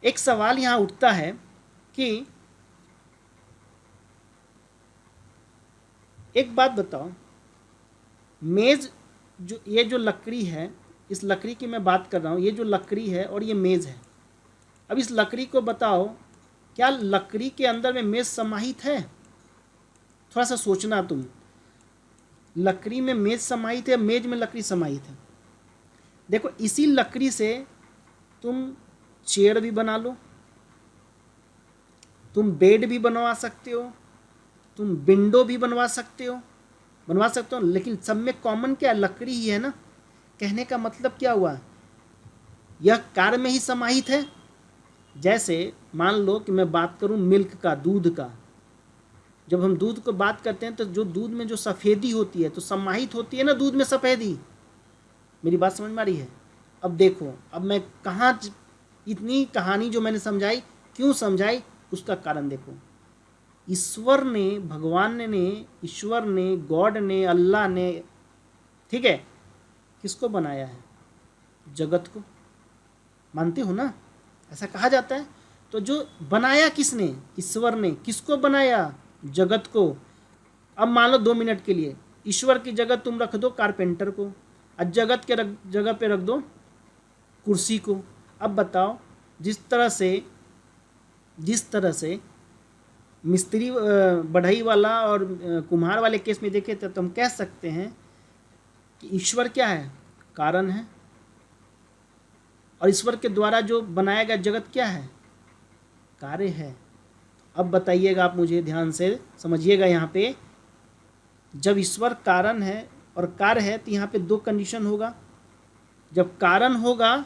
A: एक सवाल यहाँ उठता है कि एक बात बताओ, मेज ये जो लकड़ी है, इस लकड़ी की मैं बात कर रहा हूँ, ये जो लकड़ी है और ये मेज़ है। अब इस लकड़ी को बताओ, क्या लकड़ी के अंदर में मेज़ समाहित है? थोड़ा सा सोचना तुम। लकड़ी में मेज़ समाहित है, मेज में लकड़ी समाहित है। देखो, इसी लकड़ी से तुम चेयर भी बना लो, तुम बेड भी बनवा सकते हो, तुम विंडो भी बनवा सकते हो, लेकिन सब में कॉमन क्या है? लकड़ी ही है ना। कहने का मतलब क्या हुआ, यह कार्य में ही समाहित है। जैसे मान लो कि मैं बात करूं मिल्क का, दूध का। जब हम दूध को बात करते हैं तो जो दूध में जो सफ़ेदी होती है तो समाहित होती है ना दूध में सफ़ेदी। मेरी बात समझ में आ रही है? अब देखो, अब मैं कहाँ इतनी कहानी जो मैंने समझाई, क्यों समझाई, उसका कारण देखो। ईश्वर ने, भगवान ने, ईश्वर ने, गॉड ने, अल्लाह ने, ठीक है, किसको बनाया है? जगत को। मानते हो ना? ऐसा कहा जाता है। तो जो बनाया किसने? ईश्वर ने। किसको बनाया? जगत को। अब मान लो 2 मिनट के लिए ईश्वर की जगह तुम रख दो कारपेंटर को, और जगत के जगह पे रख दो कुर्सी को। अब बताओ, जिस तरह से मिस्त्री बढ़ई वाला और कुम्हार वाले केस में देखे तो हम कह सकते हैं कि ईश्वर क्या है? कारण है। और ईश्वर के द्वारा जो बनाया गया जगत क्या है? कार्य है। अब बताइएगा आप, मुझे ध्यान से समझिएगा। यहाँ पे जब ईश्वर कारण है और कार्य है तो यहाँ पे 2 कंडीशन होगा। जब कारण होगा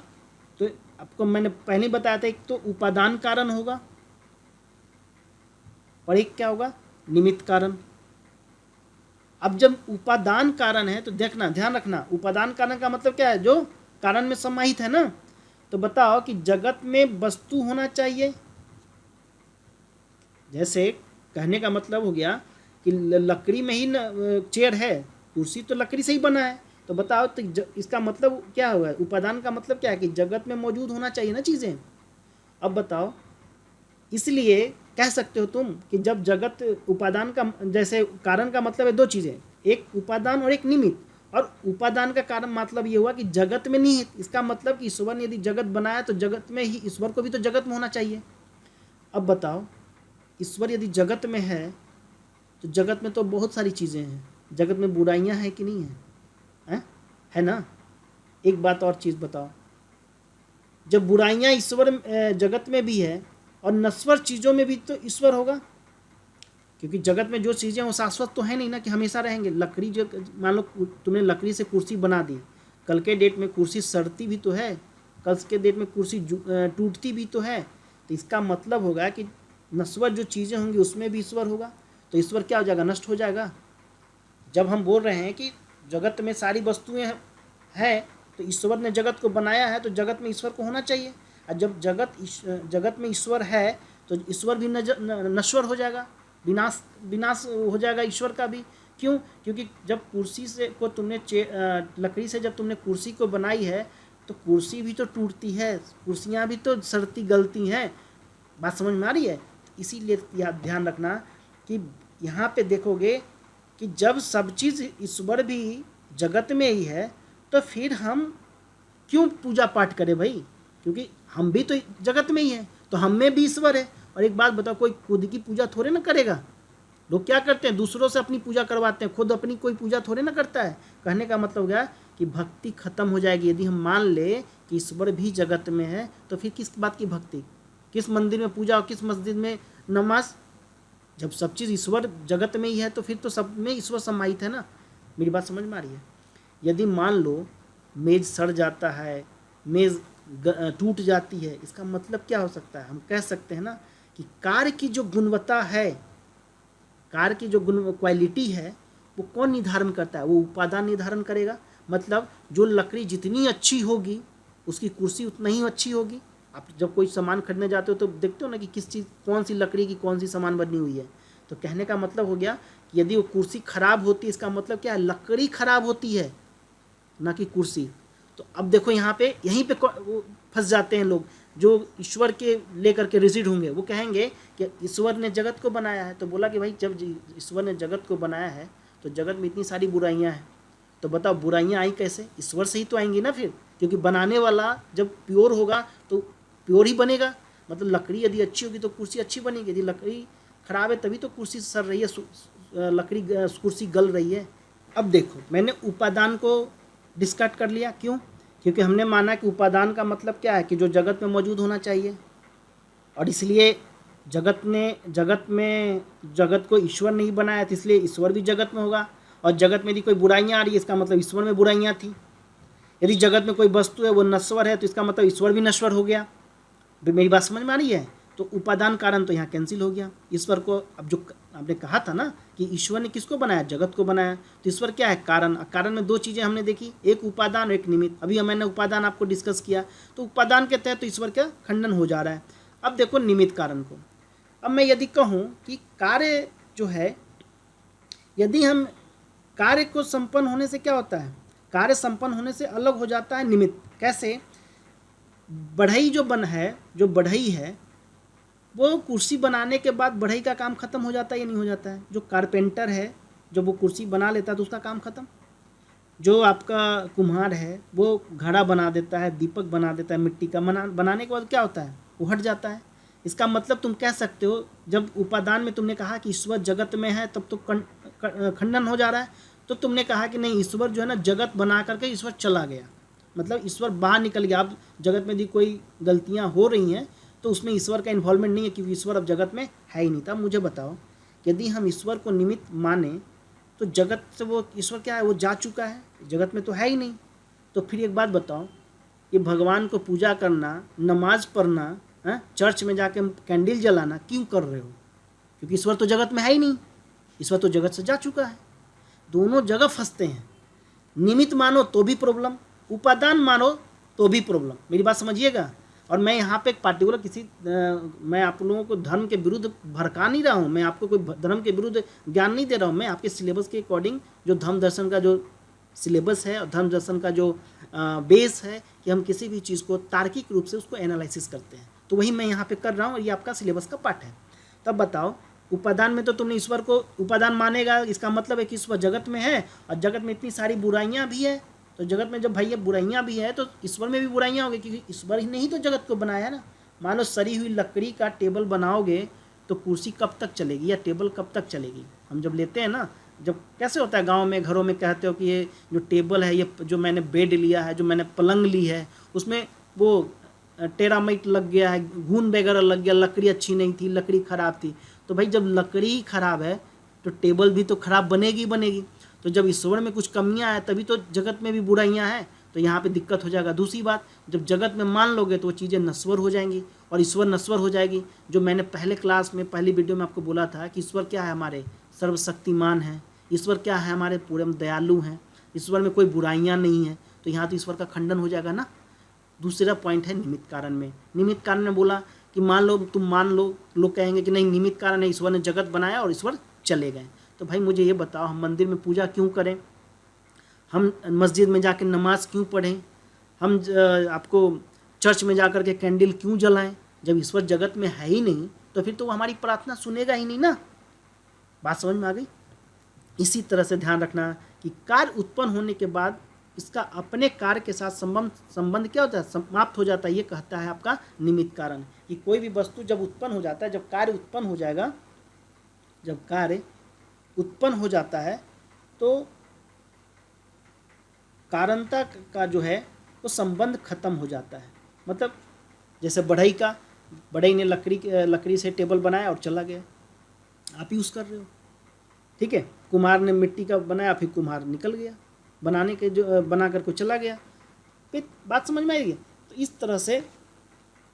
A: तो आपको मैंने पहले बताया था, एक तो उपादान कारण होगा और एक क्या होगा? निमित्त कारण। अब जब उपादान कारण है तो देखना, ध्यान रखना, उपादान कारण का मतलब क्या है? जो कारण में समाहित है ना। तो बताओ कि जगत में वस्तु होना चाहिए। जैसे कहने का मतलब हो गया कि लकड़ी में ही चेयर है, कुर्सी तो लकड़ी से ही बना है। तो बताओ, तो इसका मतलब क्या हुआ? उपादान का मतलब क्या है? कि जगत में मौजूद होना चाहिए ना चीज़ें। अब बताओ, इसलिए कह सकते हो तुम कि जब जगत उपादान का, जैसे कारण का मतलब है 2 चीज़ें, एक उपादान और एक निमित्त। और उपादान का कारण मतलब ये हुआ कि जगत में नहीं है। इसका मतलब कि ईश्वर ने यदि जगत बनाया तो जगत में ही, ईश्वर को भी तो जगत में होना चाहिए। अब बताओ, ईश्वर यदि जगत में है तो जगत में तो बहुत सारी चीज़ें हैं। जगत में बुराइयां हैं कि नहीं है? है ना? एक बात और चीज़ बताओ, जब बुराइयां ईश्वर जगत में भी है और नश्वर चीज़ों में भी तो ईश्वर होगा, क्योंकि जगत में जो चीज़ें वो शाश्वत तो है नहीं ना कि हमेशा रहेंगे। लकड़ी, जो मान लो तुमने लकड़ी से कुर्सी बना दी, कल के डेट में कुर्सी सड़ती भी तो है, कल के डेट में कुर्सी टूटती भी तो है। तो इसका मतलब होगा कि नश्वर जो चीज़ें होंगी उसमें भी ईश्वर होगा। तो ईश्वर क्या हो जाएगा? नष्ट हो जाएगा। जब हम बोल रहे हैं कि जगत में सारी वस्तुएं हैं तो ईश्वर ने जगत को बनाया है, तो जगत में ईश्वर को होना चाहिए। और जब जगत में ईश्वर है तो ईश्वर भी नश्वर हो जाएगा, विनाश हो जाएगा ईश्वर का भी। क्यों? क्योंकि जब कुर्सी से को तुमने लकड़ी से जब तुमने कुर्सी को बनाई है तो कुर्सी भी तो टूटती है, कुर्सियाँ भी तो सड़ती गलती हैं। बात समझ में आ रही है? इसीलिए ध्यान रखना कि यहाँ पे देखोगे कि जब सब चीज़ ईश्वर भी जगत में ही है तो फिर हम क्यों पूजा पाठ करें भाई? क्योंकि हम भी तो जगत में ही हैं, तो हम में भी ईश्वर है। और एक बात बताओ, कोई खुद की पूजा थोड़े ना करेगा। लोग क्या करते हैं? दूसरों से अपनी पूजा करवाते हैं, खुद अपनी कोई पूजा थोड़े ना करता है। कहने का मतलब क्या कि भक्ति खत्म हो जाएगी। यदि हम मान ले कि ईश्वर भी जगत में है तो फिर किस बात की भक्ति? किस मंदिर में पूजा और किस मस्जिद में नमाज? जब सब चीज़ ईश्वर जगत में ही है तो फिर तो सब में ईश्वर समाहित है ना। मेरी बात समझ में आ रही है? यदि मान लो मेज़ सड़ जाता है, मेज़ टूट जाती है, इसका मतलब क्या हो सकता है? हम कह सकते हैं ना कि कार्य की जो गुणवत्ता है, कार्य की जो क्वालिटी है, वो कौन निर्धारण करता है? वो उपादान निर्धारण करेगा। मतलब जो लकड़ी जितनी अच्छी होगी उसकी कुर्सी उतना ही अच्छी होगी। आप जब कोई सामान खरीदने जाते हो तो देखते हो ना कि किस चीज़, कौन सी लकड़ी की कौन सी सामान बनी हुई है। तो कहने का मतलब हो गया कि यदि वो कुर्सी खराब होती है, इसका मतलब क्या है? लकड़ी खराब होती है, ना कि कुर्सी। तो अब देखो यहाँ पे, यहीं पे वो फंस जाते हैं लोग जो ईश्वर के लेकर के रिजिड होंगे। वो कहेंगे कि ईश्वर ने जगत को बनाया है। तो बोला कि भाई जब ईश्वर ने जगत को बनाया है तो जगत में इतनी सारी बुराइयां हैं, तो बताओ बुराइयां आई कैसे? ईश्वर से ही तो आएंगी ना फिर, क्योंकि बनाने वाला जब प्योर होगा तो प्योर ही बनेगा। मतलब लकड़ी यदि अच्छी होगी तो कुर्सी अच्छी बनेगी, यदि लकड़ी खराब है तभी तो कुर्सी सड़ रही है, लकड़ी कुर्सी गल रही है। अब देखो, मैंने उपादान को डिस्कट कर लिया। क्यों? क्योंकि हमने माना कि उपादान का मतलब क्या है कि जो जगत में मौजूद होना चाहिए, और इसलिए जगत को ईश्वर नहीं बनाया, तो इसलिए ईश्वर भी जगत में होगा। और जगत में यदि कोई बुराइयां आ रही है, इसका मतलब ईश्वर में बुराइयां थी। यदि जगत में कोई वस्तु है वो नश्वर है, तो इसका मतलब ईश्वर भी नश्वर हो गया। मेरी बात समझ में आ रही है? तो उपादान कारण तो यहाँ कैंसिल हो गया। ईश्वर को, अब जो आपने कहा था ना कि ईश्वर ने किसको बनाया? जगत को बनाया। तो ईश्वर क्या है? कारण। कारण में दो चीज़ें हमने देखी, एक उपादान और एक निमित्त। अभी मैंने उपादान आपको डिस्कस किया, तो उपादान के तहत तो ईश्वर का खंडन हो जा रहा है। अब देखो निमित्त कारण को। अब मैं यदि कहूँ कि कार्य जो है, यदि हम कार्य को संपन्न होने से क्या होता है? कार्य संपन्न होने से अलग हो जाता है निमित्त। कैसे? बढ़ई जो बढ़ई है, वो कुर्सी बनाने के बाद बढ़ई का काम खत्म हो जाता है या नहीं हो जाता है? जो कारपेंटर है, जब वो कुर्सी बना लेता है तो उसका काम खत्म। जो आपका कुम्हार है वो घड़ा बना देता है, दीपक बना देता है मिट्टी का, बनाने के बाद क्या होता है? वो हट जाता है। इसका मतलब तुम कह सकते हो, जब उपादान में तुमने कहा कि ईश्वर जगत में है तब तो खंडन हो जा रहा है, तो तुमने कहा कि नहीं, ईश्वर जो है ना जगत बना करके ईश्वर चला गया, मतलब ईश्वर बाहर निकल गया। अब जगत में यदि कोई गलतियां हो रही हैं तो उसमें ईश्वर का इन्वॉल्वमेंट नहीं है, क्योंकि ईश्वर अब जगत में है ही नहीं था। मुझे बताओ, यदि हम ईश्वर को निमित्त माने तो जगत से वो ईश्वर क्या है? वो जा चुका है, जगत में तो है ही नहीं। तो फिर एक बात बताओ, ये भगवान को पूजा करना, नमाज पढ़ना, चर्च में जाके कैंडल जलाना क्यों कर रहे हो? क्योंकि ईश्वर तो जगत में है ही नहीं, ईश्वर तो जगत से जा चुका है। दोनों जगह फंसते हैं। निमित्त मानो तो भी प्रॉब्लम, उपादान मानो तो भी प्रॉब्लम। मेरी बात समझिएगा। और मैं यहाँ पे एक पार्टिकुलर मैं आप लोगों को धर्म के विरुद्ध भड़का नहीं रहा हूँ, मैं आपको कोई धर्म के विरुद्ध ज्ञान नहीं दे रहा हूँ। मैं आपके सिलेबस के अकॉर्डिंग, जो धर्म दर्शन का जो सिलेबस है और धर्म दर्शन का जो बेस है, कि हम किसी भी चीज़ को तार्किक रूप से उसको एनालिसिस करते हैं, तो वही मैं यहाँ पे कर रहा हूँ और ये आपका सिलेबस का पार्ट है। तब बताओ, उपादान में तो तुमने ईश्वर को उपादान मानेगा, इसका मतलब है कि ईश्वर जगत में है और जगत में इतनी सारी बुराइयाँ भी है। तो जगत में जब भैया बुराइयां भी है तो ईश्वर में भी बुराइयां होगी, क्योंकि ईश्वर ही ने ही तो जगत को बनाया है ना। मान लो सड़ी हुई लकड़ी का टेबल बनाओगे तो कुर्सी कब तक चलेगी या टेबल कब तक चलेगी? हम जब लेते हैं ना, जब कैसे होता है गांव में, घरों में कहते हो कि ये जो टेबल है, ये जो मैंने बेड लिया है, जो मैंने पलंग ली है, उसमें वो टेरामाइट लग गया है, घून वगैरह लग गया, लकड़ी अच्छी नहीं थी, लकड़ी ख़राब थी। तो भाई जब लकड़ी ही ख़राब है तो टेबल भी तो ख़राब बनेगी बनेगी। तो जब ईश्वर में कुछ कमियां हैं तभी तो जगत में भी बुराइयां हैं, तो यहाँ पे दिक्कत हो जाएगा। दूसरी बात, जब जगत में मान लोगे तो वो चीज़ें नश्वर हो जाएंगी और ईश्वर नश्वर हो जाएगी। जो मैंने पहले क्लास में, पहली वीडियो में आपको बोला था कि ईश्वर क्या है? हमारे सर्वशक्तिमान हैं। ईश्वर क्या है? हमारे पूरे दयालु हैं। ईश्वर में कोई बुराइयाँ नहीं हैं। तो यहाँ तो ईश्वर का खंडन हो जाएगा ना। दूसरा पॉइंट है निमित्त कारण में। निमित्त कारण में बोला कि मान लो, लोग कहेंगे कि नहीं, निमित्त कारण है, ईश्वर ने जगत बनाया और ईश्वर चले गए। तो भाई मुझे ये बताओ, हम मंदिर में पूजा क्यों करें? हम मस्जिद में जाकर नमाज क्यों पढ़ें? हम आपको चर्च में जाकर के कैंडल क्यों जलाएं? जब ईश्वर जगत में है ही नहीं तो फिर तो वो हमारी प्रार्थना सुनेगा ही नहीं ना। बात समझ में आ गई? इसी तरह से ध्यान रखना कि कार्य उत्पन्न होने के बाद इसका अपने कार्य के साथ संबंध क्या होता है? समाप्त हो जाता है। ये कहता है आपका निमित्त कारण, कि कोई भी वस्तु जब उत्पन्न हो जाता है, जब कार्य उत्पन्न हो जाएगा, जब कार्य उत्पन्न हो जाता है तो कारणता का जो है वो संबंध खत्म हो जाता है। मतलब जैसे बढ़ई ने लकड़ी से टेबल बनाया और चला गया, आप यूज़ कर रहे हो, ठीक है। कुम्हार ने मिट्टी का बनाया, फिर कुम्हार निकल गया, बना करके चला गया। फिर बात समझ में आएगी? तो इस तरह से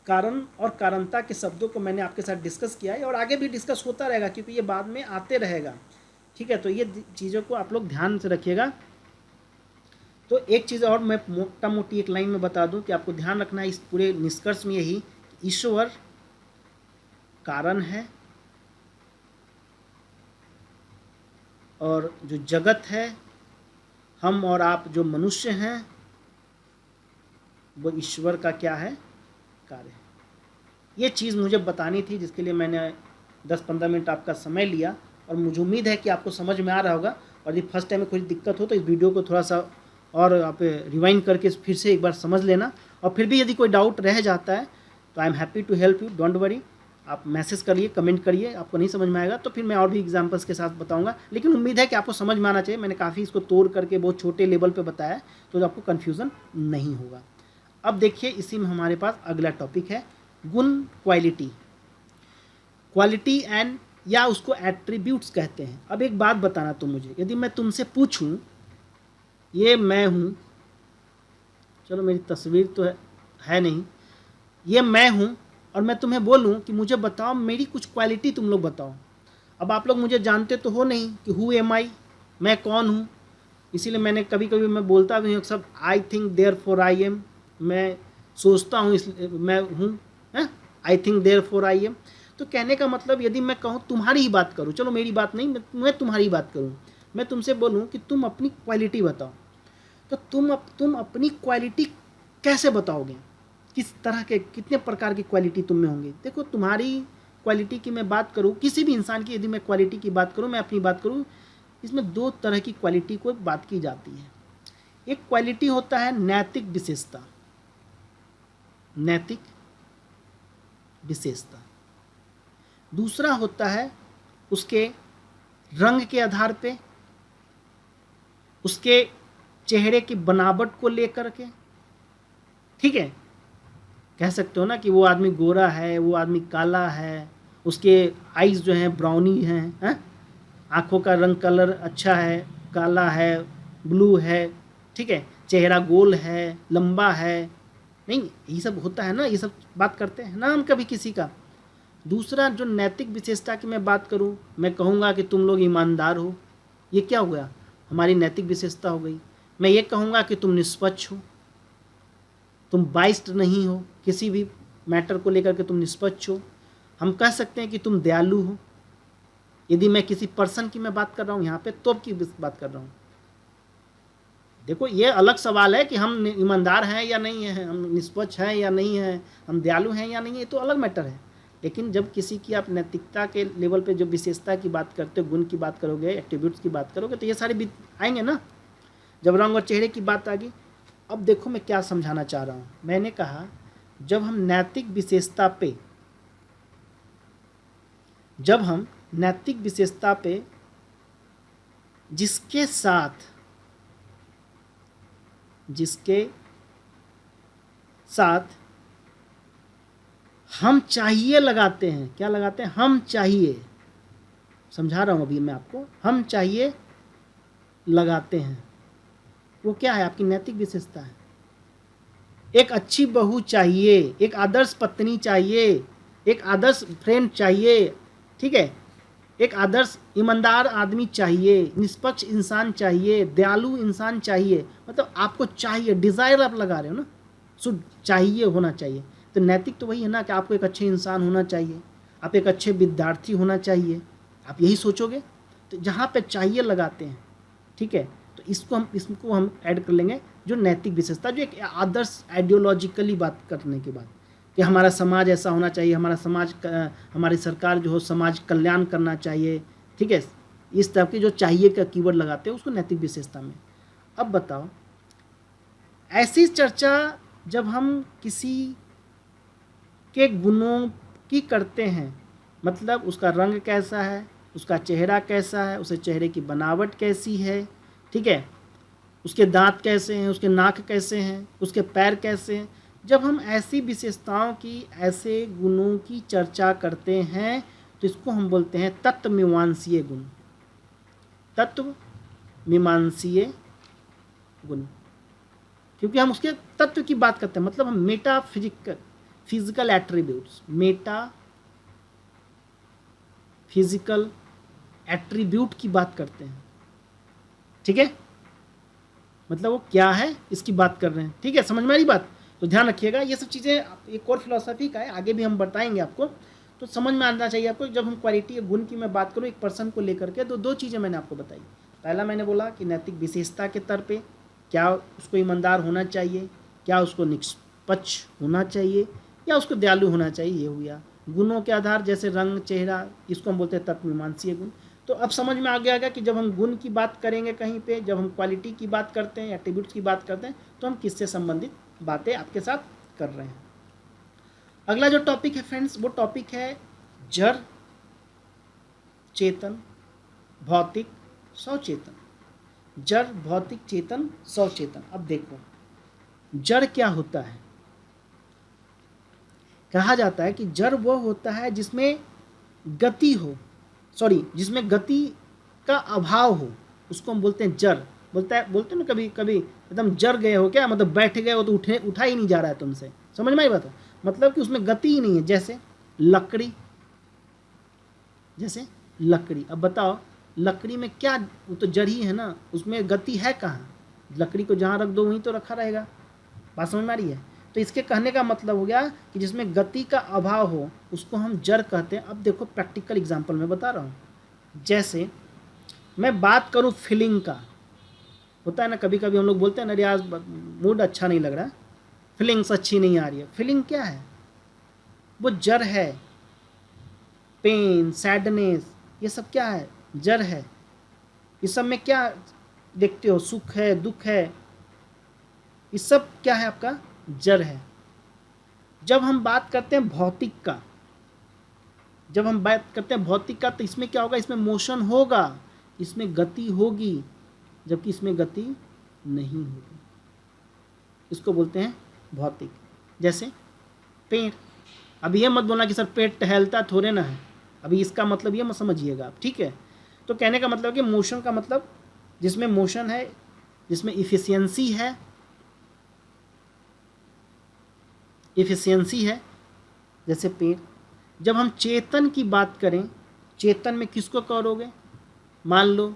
A: कारण और कारणता के शब्दों को मैंने आपके साथ डिस्कस किया है और आगे भी डिस्कस होता रहेगा क्योंकि ये बाद में आते रहेगा। ठीक है, तो ये चीज़ों को आप लोग ध्यान से रखिएगा। तो एक चीज़ और मैं मोटा मोटी एक लाइन में बता दूं कि आपको ध्यान रखना है इस पूरे निष्कर्ष में यही, ईश्वर कारण है और जो जगत है, हम और आप जो मनुष्य हैं, वो ईश्वर का क्या है, कार्य है। ये चीज़ मुझे बतानी थी जिसके लिए मैंने 10-15 मिनट आपका समय लिया और मुझे उम्मीद है कि आपको समझ में आ रहा होगा। और यदि फर्स्ट टाइम में कोई दिक्कत हो तो इस वीडियो को थोड़ा सा और आप रिवाइंड करके फिर से एक बार समझ लेना। और फिर भी यदि कोई डाउट रह जाता है तो I am happy to help you, don't worry. आप मैसेज करिए, कमेंट करिए, आपको नहीं समझ में आएगा तो फिर मैं और भी एग्जांपल्स के साथ बताऊंगा। लेकिन उम्मीद है कि आपको समझ में आना चाहिए। मैंने काफ़ी इसको तोड़ करके बहुत छोटे लेवल पे बताया तो आपको कन्फ्यूज़न नहीं होगा। अब देखिए इसी में हमारे पास अगला टॉपिक है गुण, क्वालिटी। क्वालिटी एंड या उसको एट्रीब्यूट्स कहते हैं। अब एक बात बताना तुम मुझे, यदि मैं तुमसे पूछूं ये मैं हूं, चलो मेरी तस्वीर तो है नहीं, ये मैं हूं और मैं तुम्हें बोलूं कि मुझे बताओ मेरी कुछ क्वालिटी तुम लोग बताओ। अब आप लोग मुझे जानते तो हो नहीं कि हु एम आई, मैं कौन हूं। इसीलिए मैंने कभी कभी मैं बोलता भी हूँ सब I think therefore I am, मैं सोचता हूँ इसलिए मैं हूँ, I think therefore I am. तो कहने का मतलब यदि मैं कहूँ तुम्हारी ही बात करूँ, चलो मेरी बात नहीं, मैं तुम्हारी बात करूँ, मैं तुमसे बोलूँ कि तुम अपनी क्वालिटी बताओ, तो तुम अपनी क्वालिटी कैसे बताओगे, किस तरह के कितने प्रकार की क्वालिटी तुम में होंगी। देखो तुम्हारी क्वालिटी की मैं बात करूँ, किसी भी इंसान की यदि मैं क्वालिटी की बात करूँ, मैं अपनी बात करूँ, इसमें दो तरह की क्वालिटी को बात की जाती है। एक क्वालिटी होता है नैतिक विशेषता, नैतिक विशेषता। दूसरा होता है उसके रंग के आधार पे, उसके चेहरे की बनावट को लेकर के। ठीक है, कह सकते हो ना कि वो आदमी गोरा है, वो आदमी काला है, उसके आईज जो हैं ब्राउनी हैं, आँखों का रंग कलर अच्छा है, काला है, ब्लू है, ठीक है, चेहरा गोल है, लंबा है, नहीं ये सब होता है ना, ये सब बात करते हैं ना हम कभी किसी का। दूसरा जो नैतिक विशेषता की मैं बात करूं, मैं कहूँगा कि तुम लोग ईमानदार हो, ये क्या हो गया, हमारी नैतिक विशेषता हो गई। मैं ये कहूँगा कि तुम निष्पक्ष हो, तुम बाइस्ड नहीं हो, किसी भी मैटर को लेकर के तुम निष्पक्ष हो। हम कह सकते हैं कि तुम दयालु हो, यदि मैं किसी पर्सन की मैं बात कर रहा हूँ यहाँ पे, तो की बात कर रहा हूँ। देखो ये अलग सवाल है कि हम ईमानदार हैं या नहीं हैं, हम निष्पक्ष हैं या नहीं हैं, हम दयालु हैं या नहीं है, ये तो अलग मैटर है। लेकिन जब किसी की आप नैतिकता के लेवल पे जो विशेषता की बात करते हो, गुण की बात करोगे, एट्रीब्यूट्स की बात करोगे, तो ये सारे आएंगे ना। जब रंग और चेहरे की बात आ गई, अब देखो मैं क्या समझाना चाह रहा हूँ। मैंने कहा जब हम नैतिक विशेषता पे जिसके साथ हम चाहिए लगाते हैं, क्या लगाते हैं, हम चाहिए, समझा रहा हूं अभी मैं आपको, हम चाहिए लगाते हैं, वो क्या है, आपकी नैतिक विशेषता है। एक अच्छी बहू चाहिए, एक आदर्श पत्नी चाहिए, एक आदर्श फ्रेंड चाहिए, ठीक है, एक आदर्श ईमानदार आदमी चाहिए, निष्पक्ष इंसान चाहिए, दयालु इंसान चाहिए, मतलब आपको चाहिए, डिज़ायर आप लगा रहे हो ना, सो चाहिए होना चाहिए। तो नैतिक तो वही है ना कि आपको एक अच्छे इंसान होना चाहिए, आप एक अच्छे विद्यार्थी होना चाहिए, आप यही सोचोगे। तो जहाँ पे चाहिए लगाते हैं, ठीक है, तो इसको हम ऐड कर लेंगे जो नैतिक विशेषता, जो एक आदर्श आइडियोलॉजिकली बात करने के बाद कि हमारा समाज ऐसा होना चाहिए, हमारी सरकार जो हो समाज कल्याण करना चाहिए, ठीक है, इस तरह की जो चाहिए का कीवर्ड लगाते हैं उसको नैतिक विशेषता में। अब बताओ, ऐसी चर्चा जब हम किसी के गुणों की करते हैं, मतलब उसका रंग कैसा है, उसका चेहरा कैसा है, उसके चेहरे की बनावट कैसी है, ठीक है, उसके दांत कैसे हैं, उसके नाक कैसे हैं, उसके पैर कैसे हैं, जब हम ऐसी विशेषताओं की, ऐसे गुणों की चर्चा करते हैं तो इसको हम बोलते हैं तत्वमीमांसीय गुण, तत्वमीमांसीय गुण। क्योंकि हम उसके तत्व की बात करते हैं, मतलब हम Meta physical attributes, Meta physical attribute की बात करते हैं। ठीक है, मतलब वो क्या है इसकी बात कर रहे हैं। ठीक है, समझ में आ रही बात? तो ध्यान रखिएगा, ये सब चीज़ें एक और फिलोसफी का है, आगे भी हम बताएंगे आपको, तो समझ में आना चाहिए आपको। जब हम क्वालिटी या गुण की मैं बात करूँ एक पर्सन को लेकर के, तो दो चीज़ें मैंने आपको बताई। पहला मैंने बोला कि नैतिक विशेषता के तौर पे क्या उसको ईमानदार होना चाहिए, क्या उसको निष्पक्ष होना चाहिए, या उसको दयालु होना चाहिए, ये हुआ। गुणों के आधार जैसे रंग, चेहरा, इसको हम बोलते हैं तत्वमीमांसीय गुण। तो अब समझ में आ गया कि जब हम गुण की बात करेंगे कहीं पे, जब हम क्वालिटी की बात करते हैं, एट्रीब्यूट्स की बात करते हैं, तो हम किससे संबंधित बातें आपके साथ कर रहे हैं। अगला जो टॉपिक है फ्रेंड्स, वो टॉपिक है जड़, चेतन, भौतिक, सचेतन। जड़, भौतिक, चेतन, सचेतन। अब देखो जड़ क्या होता है। कहा जाता है कि जड़ वो होता है जिसमें गति हो, जिसमें गति का अभाव हो, उसको हम बोलते हैं जड़। बोलते ना कभी कभी एकदम जड़ गए हो क्या, मतलब बैठ गए हो तो उठा ही नहीं जा रहा है तुमसे। समझ में आई बात? मतलब कि उसमें गति ही नहीं है। जैसे लकड़ी, अब बताओ लकड़ी में क्या, वो तो जड़ ही है ना, उसमें गति है कहाँ? लकड़ी को जहाँ रख दो वहीं तो रखा रहेगा। बात समझ में आ रही है? तो इसके कहने का मतलब हो गया कि जिसमें गति का अभाव हो उसको हम जड़ कहते हैं। अब देखो प्रैक्टिकल एग्जांपल मैं बता रहा हूँ। जैसे मैं बात करूँ फीलिंग का, होता है ना कभी कभी हम लोग बोलते हैं ना, रियाज मूड अच्छा नहीं लग रहा, फीलिंग्स अच्छी नहीं आ रही है। फीलिंग क्या है? वो जड़ है। पेन, सैडनेस, ये सब क्या है? जड़ है। इस सब में क्या देखते हो? सुख है, दुख है, ये सब क्या है? आपका जड़ है। जब हम बात करते हैं भौतिक का, तो इसमें क्या होगा? इसमें मोशन होगा, इसमें गति होगी, जबकि इसमें गति नहीं होगी। इसको बोलते हैं भौतिक। जैसे पेड़, अभी ये मत बोलना कि सर पेड़ टहलता थोड़े ना है, अभी इसका मतलब ये मत समझिएगा आप। ठीक है, तो कहने का मतलब कि मोशन का मतलब जिसमें मोशन है, जिसमें इफिशियंसी है, जैसे पेड़। जब हम चेतन की बात करें, चेतन में किसको करोगे? मान लो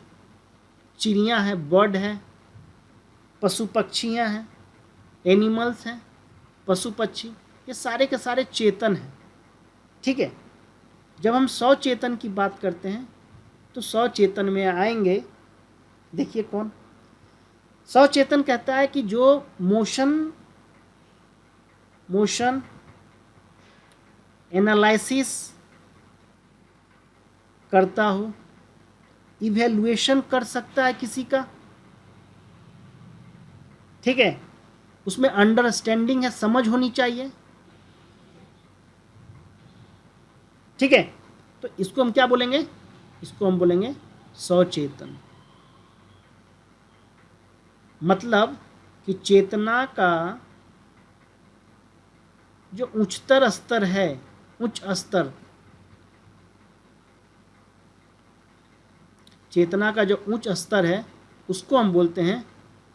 A: चिड़ियाँ हैं, बर्ड है, पशु पक्षियाँ हैं, एनिमल्स हैं, पशु पक्षी, ये सारे के सारे चेतन हैं। ठीक है, जब हम सचेतन की बात करते हैं तो सचेतन में आएंगे, देखिए कौन? सचेतन कहता है कि जो मोशन एनालिसिस करता हो, इवैल्यूएशन कर सकता है किसी का। ठीक है, उसमें अंडरस्टैंडिंग है, समझ होनी चाहिए। ठीक है, तो इसको हम क्या बोलेंगे? इसको हम बोलेंगे सचेतन। मतलब कि चेतना का जो उच्चतर स्तर है, उच्च स्तर, चेतना का जो उच्च स्तर है उसको हम बोलते हैं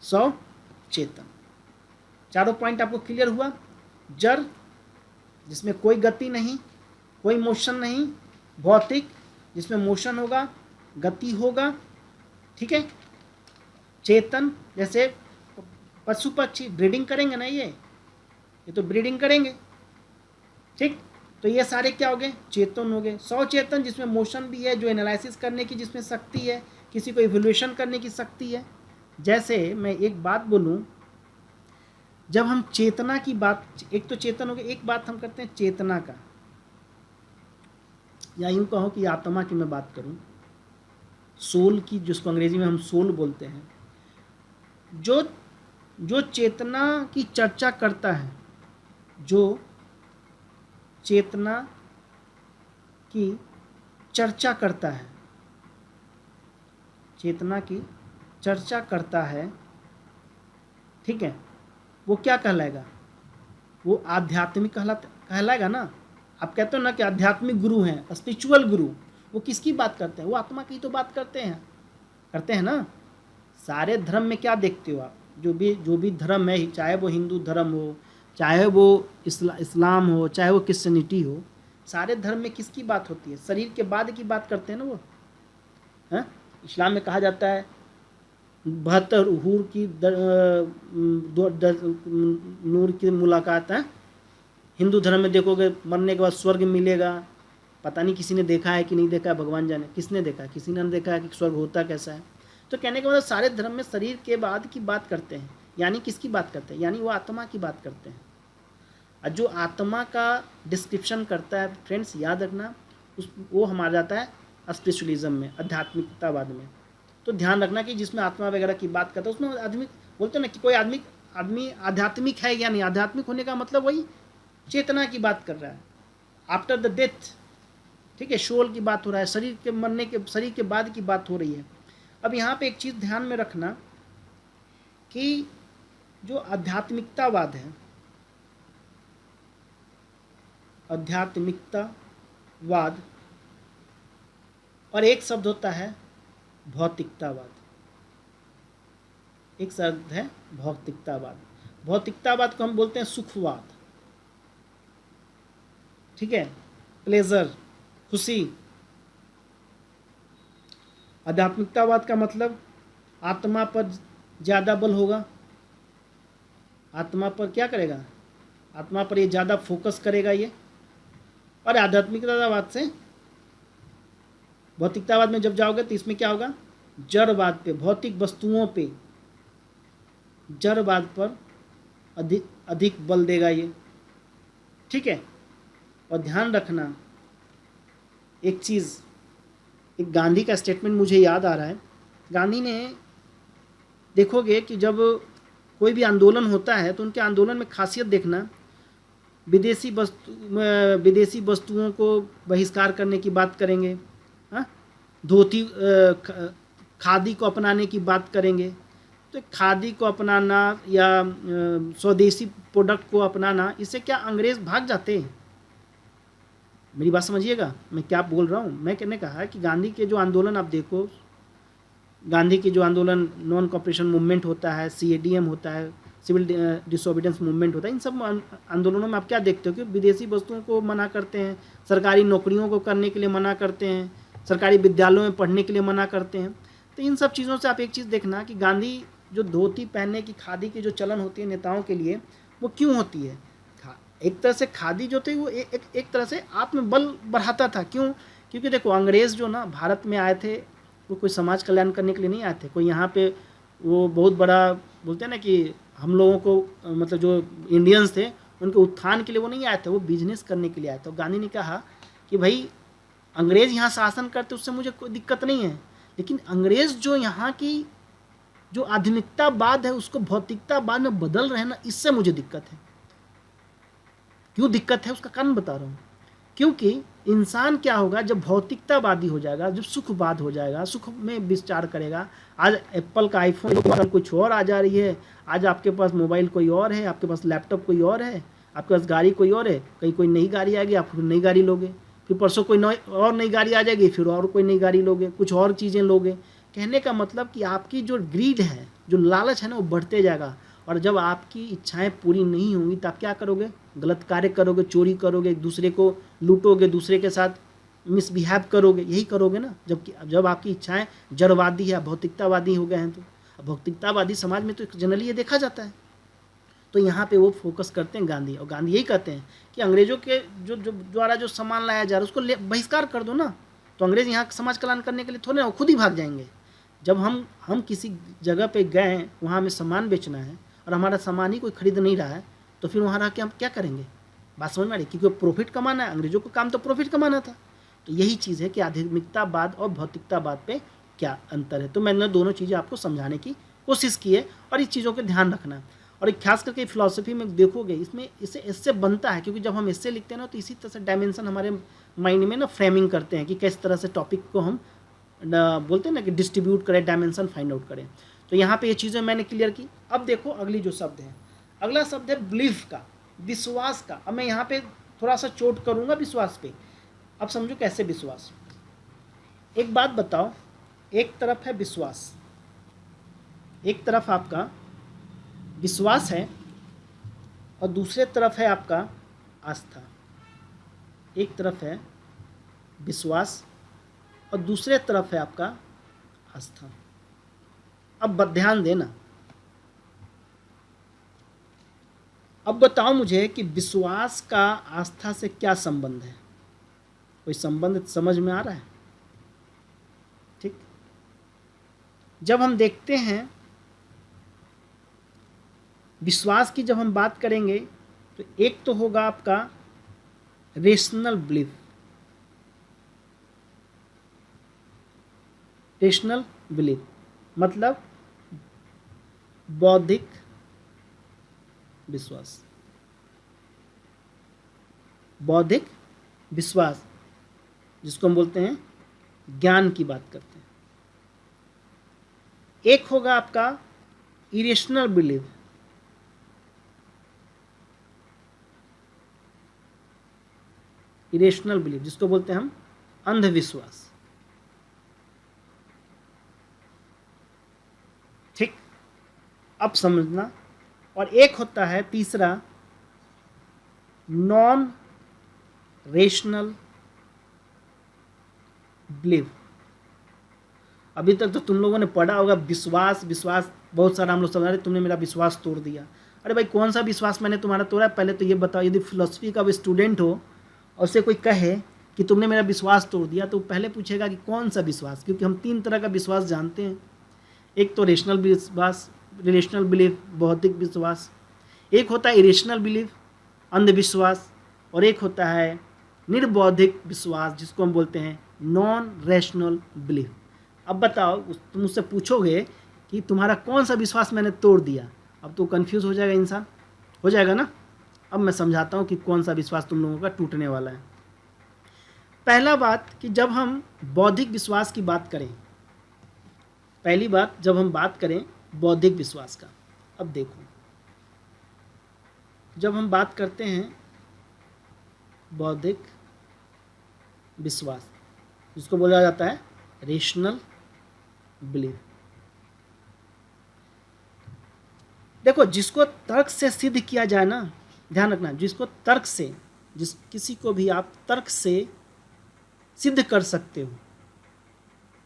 A: सचेतन। चारों पॉइंट आपको क्लियर हुआ? जड़ जिसमें कोई गति नहीं, कोई मोशन नहीं, भौतिक जिसमें मोशन होगा, गति होगा। ठीक है, चेतन जैसे पशु पक्षी ब्रीडिंग करेंगे ना, ये तो ब्रीडिंग करेंगे। ठीक, तो ये सारे क्या हो गए? चेतन हो गए। सचेतन जिसमें मोशन भी है, जो एनालिसिस करने की जिसमें शक्ति है, किसी को इवैल्यूएशन करने की शक्ति है। जैसे मैं एक बात बोलूं, जब हम चेतना की बात, एक तो चेतन हो गया, एक बात हम करते हैं चेतना का, या यूं कहो कि आत्मा की मैं बात करूं, सोल की, जिसको अंग्रेजी में हम सोल बोलते हैं, जो चेतना की चर्चा करता है, जो चेतना की चर्चा करता है, चेतना की चर्चा करता है, ठीक है, वो क्या कहलाएगा? वो आध्यात्मिक कहलाएगा ना। आप कहते हो ना कि आध्यात्मिक गुरु हैं, स्पिरिचुअल गुरु, वो किसकी बात करते हैं? वो आत्मा की तो बात करते हैं ना। सारे धर्म में क्या देखते हो आप? जो भी धर्म है, चाहे वो हिंदू धर्म हो, चाहे वो इस्लाम हो, चाहे वो क्रिश्चियनिटी हो, सारे धर्म में किसकी बात होती है? शरीर के बाद की बात करते हैं ना वो। हाँ, इस्लाम में कहा जाता है 72 हूर की नूर की मुलाकात है। हिंदू धर्म में देखोगे मरने के बाद स्वर्ग मिलेगा। पता नहीं किसी ने देखा है कि नहीं देखा है, भगवान जाने। किसने देखा है? किसी ने देखा है कि स्वर्ग होता कैसा है। तो कहने का मतलब सारे धर्म में शरीर के बाद की बात करते हैं। यानी किसकी बात करते हैं? यानी वो आत्मा की बात करते हैं। और जो आत्मा का डिस्क्रिप्शन करता है फ्रेंड्स, याद रखना, वो हमारा जाता है स्पिरिचुअलिज्म में, आध्यात्मिकतावाद में। तो ध्यान रखना कि जिसमें आत्मा वगैरह की बात करता है उसमें आदमी बोलते हैं ना कि कोई आदमी आध्यात्मिक है या नहीं। आध्यात्मिक होने का मतलब वही चेतना की बात कर रहा है, आफ्टर द डेथ। ठीक है, सोल की बात हो रहा है, शरीर के मरने के, शरीर के बाद की बात हो रही है। अब यहाँ पे एक चीज़ ध्यान में रखना कि जो आध्यात्मिकतावाद है, आध्यात्मिकतावाद, और एक शब्द होता है भौतिकतावाद। एक शब्द है भौतिकतावाद। भौतिकतावाद को हम बोलते हैं सुखवाद। ठीक है, प्लेजर, खुशी। आध्यात्मिकतावाद का मतलब आत्मा पर ज़्यादा बल होगा, आत्मा पर क्या करेगा? आत्मा पर ये ज़्यादा फोकस करेगा ये। और आध्यात्मिकतावाद से भौतिकतावाद में जब जाओगे तो इसमें क्या होगा? जड़वाद पे, भौतिक वस्तुओं पे, जड़वाद पर अधिक बल देगा ये। ठीक है, और ध्यान रखना एक चीज़, एक गांधी का स्टेटमेंट मुझे याद आ रहा है। गांधी ने, देखोगे कि जब कोई भी आंदोलन होता है तो उनके आंदोलन में खासियत देखना, विदेशी वस्तुओं को बहिष्कार करने की बात करेंगे, हाँ, धोती खादी को अपनाने की बात करेंगे। तो खादी को अपनाना या स्वदेशी प्रोडक्ट को अपनाना, इससे क्या अंग्रेज़ भाग जाते हैं? मेरी बात समझिएगा मैं क्या बोल रहा हूँ। मैं कहने कहा कि गांधी के जो आंदोलन आप देखो, गांधी के जो आंदोलन नॉन कॉपरेशन मूवमेंट होता है, CADM होता है, सिविल डिसोबीडियंस मूवमेंट होता है, इन सब आंदोलनों में आप क्या देखते हो कि विदेशी वस्तुओं को मना करते हैं, सरकारी नौकरियों को करने के लिए मना करते हैं, सरकारी विद्यालयों में पढ़ने के लिए मना करते हैं। तो इन सब चीज़ों से आप एक चीज़ देखना कि गांधी जो धोती पहनने की, खादी की जो चलन होती है नेताओं के लिए, वो क्यों होती है? एक तरह से खादी जो थी वो एक तरह से आत्मबल बढ़ाता था। क्यों? क्योंकि देखो अंग्रेज़ जो ना भारत में आए थे, वो कोई समाज कल्याण करने के लिए नहीं आए थे। कोई यहाँ पे वो बहुत बड़ा बोलते हैं ना कि हम लोगों को, मतलब जो इंडियंस थे उनके उत्थान के लिए वो नहीं आए थे, वो बिजनेस करने के लिए आए थे। तो गांधी ने कहा कि भाई अंग्रेज़ यहाँ शासन करते उससे मुझे कोई दिक्कत नहीं है, लेकिन अंग्रेज़ जो यहाँ की जो आधुनिकतावाद है उसको भौतिकतावाद में बदल रहे हैं ना, इससे मुझे दिक्कत है। क्यों दिक्कत है उसका कारण बता रहा हूँ। क्योंकि इंसान क्या होगा जब भौतिकतावादी हो जाएगा, जब सुखवाद हो जाएगा, सुख में विचार करेगा। आज एप्पल का आईफोन कुछ और आ जा रही है, आज आपके पास मोबाइल कोई और है, आपके पास लैपटॉप कोई और है, आपके पास गाड़ी कोई और है, कहीं कोई नई गाड़ी आएगी आप फिर नई गाड़ी लोगे, फिर परसों कोई और नई गाड़ी आ जाएगी फिर और कोई नई गाड़ी लोगे, कुछ और चीज़ें लोगे। कहने का मतलब कि आपकी जो ग्रीड है, जो लालच है ना, वो बढ़ते जाएगा। और जब आपकी इच्छाएं पूरी नहीं होंगी तो आप क्या करोगे? गलत कार्य करोगे, चोरी करोगे, एक दूसरे को लूटोगे, दूसरे के साथ मिसबिहेव करोगे, यही करोगे ना। जब आपकी इच्छाएं जड़वादी या भौतिकतावादी हो गए हैं तो भौतिकतावादी समाज में तो जनरली ये देखा जाता है। तो यहाँ पे वो फोकस करते हैं गांधी, और गांधी यही कहते हैं कि अंग्रेज़ों के जो द्वारा जो सामान लाया जा रहा है उसको बहिष्कार कर दो ना, तो अंग्रेज़ यहाँ समाज कल्याण करने के लिए थोड़े ना, खुद ही भाग जाएंगे। जब हम किसी जगह पे गए, वहाँ हमें सामान बेचना है और हमारा सामान ही कोई खरीद नहीं रहा है, तो फिर वहाँ रह के हम क्या करेंगे? बात समझ में आ रही? क्योंकि प्रॉफिट कमाना है, अंग्रेज़ों को काम तो प्रॉफिट कमाना था। तो यही चीज़ है कि आध्यात्मिकतावाद और भौतिकतावाद पे क्या अंतर है। तो मैंने दोनों चीज़ें आपको समझाने की कोशिश की है, और इस चीज़ों का ध्यान रखना। और खास करके फिलॉसफी में देखोगे इसमें इससे बनता है, क्योंकि जब हम इससे लिखते हैं ना तो इसी तरह से डायमेंशन हमारे माइंड में ना फ्रेमिंग करते हैं कि किस तरह से टॉपिक को हम बोलते हैं ना कि डिस्ट्रीब्यूट करें, डायमेंशन फाइंड आउट करें। तो यहाँ पे ये चीज़ें मैंने क्लियर की। अब देखो अगली जो शब्द है, अगला शब्द है बिलीफ का, विश्वास का। अब मैं यहाँ पे थोड़ा सा चोट करूँगा विश्वास पे। अब समझो कैसे विश्वास। एक बात बताओ, एक तरफ है विश्वास, एक तरफ आपका विश्वास है और दूसरे तरफ है आपका आस्था। एक तरफ है विश्वास और दूसरे तरफ है आपका आस्था। अब ध्यान देना, अब बताओ मुझे कि विश्वास का आस्था से क्या संबंध है? कोई संबंध समझ में आ रहा है? ठीक, जब हम देखते हैं विश्वास की, जब हम बात करेंगे तो एक तो होगा आपका रेशनल बिलीफ। रेशनल बिलीफ मतलब बौद्धिक विश्वास। बौद्धिक विश्वास जिसको हम बोलते हैं ज्ञान की बात करते हैं। एक होगा आपका इरेशनल बिलीफ। इरेशनल बिलीफ जिसको बोलते हैं हम अंधविश्वास। ठीक, अब समझना। और एक होता है तीसरा नॉन रेशनल बिलीफ। अभी तक तो तुम लोगों ने पढ़ा होगा विश्वास विश्वास, बहुत सारा हम लोग समझ रहे, तुमने मेरा विश्वास तोड़ दिया। अरे भाई कौन सा विश्वास मैंने तुम्हारा तोड़ा? पहले तो ये बताओ, यदि फिलोसफी का स्टूडेंट हो और उससे कोई कहे कि तुमने मेरा विश्वास तोड़ दिया, तो पहले पूछेगा कि कौन सा विश्वास, क्योंकि हम तीन तरह का विश्वास जानते हैं। एक तो रेशनल विश्वास, रिलेशनल बिलीफ, बौद्धिक विश्वास। एक होता है इरेशनल बिलीफ, अंधविश्वास, और एक होता है निर्बौद्धिक विश्वास जिसको हम बोलते हैं नॉन रैशनल बिलीफ। अब बताओ, तुम मुझसे पूछोगे कि तुम्हारा कौन सा विश्वास मैंने तोड़ दिया, अब तो कंफ्यूज हो जाएगा इंसान, हो जाएगा ना। अब मैं समझाता हूँ कि कौन सा विश्वास तुम लोगों का टूटने वाला है। पहला बात कि जब हम बौद्धिक विश्वास की बात करें, पहली बात जब हम बात करें बौद्धिक विश्वास का, अब देखो जब हम बात करते हैं बौद्धिक विश्वास जिसको बोला जाता है रेशनल बिलीफ। देखो, जिसको तर्क से सिद्ध किया जाए ना, ध्यान रखना, जिसको तर्क से, किसी को भी आप तर्क से सिद्ध कर सकते हो,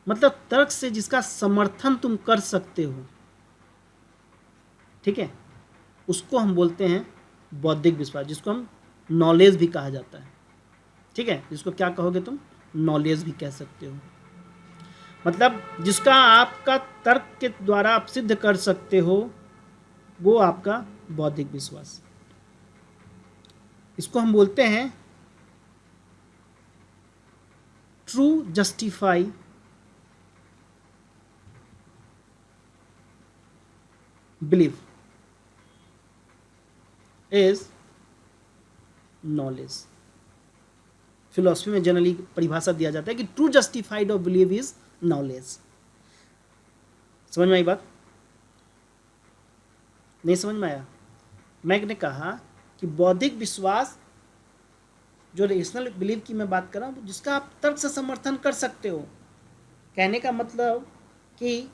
A: मतलब तर्क से जिसका समर्थन तुम कर सकते हो, ठीक है, उसको हम बोलते हैं बौद्धिक विश्वास, जिसको हम नॉलेज भी कहा जाता है। ठीक है, जिसको क्या कहोगे तुम? नॉलेज भी कह सकते हो। मतलब जिसका आपका तर्क के द्वारा आप सिद्ध कर सकते हो, वो आपका बौद्धिक विश्वास। इसको हम बोलते हैं true justify belief is knowledge. Philosophy में जनरली परिभाषा दिया जाता है कि true justified of believe is knowledge. समझ में आई बात? नहीं समझ में आया? मैंने कहा कि बौद्धिक विश्वास, जो रेशनल बिलीव की मैं बात कर रहा हूँ, जिसका आप तर्क से समर्थन कर सकते हो। कहने का मतलब कि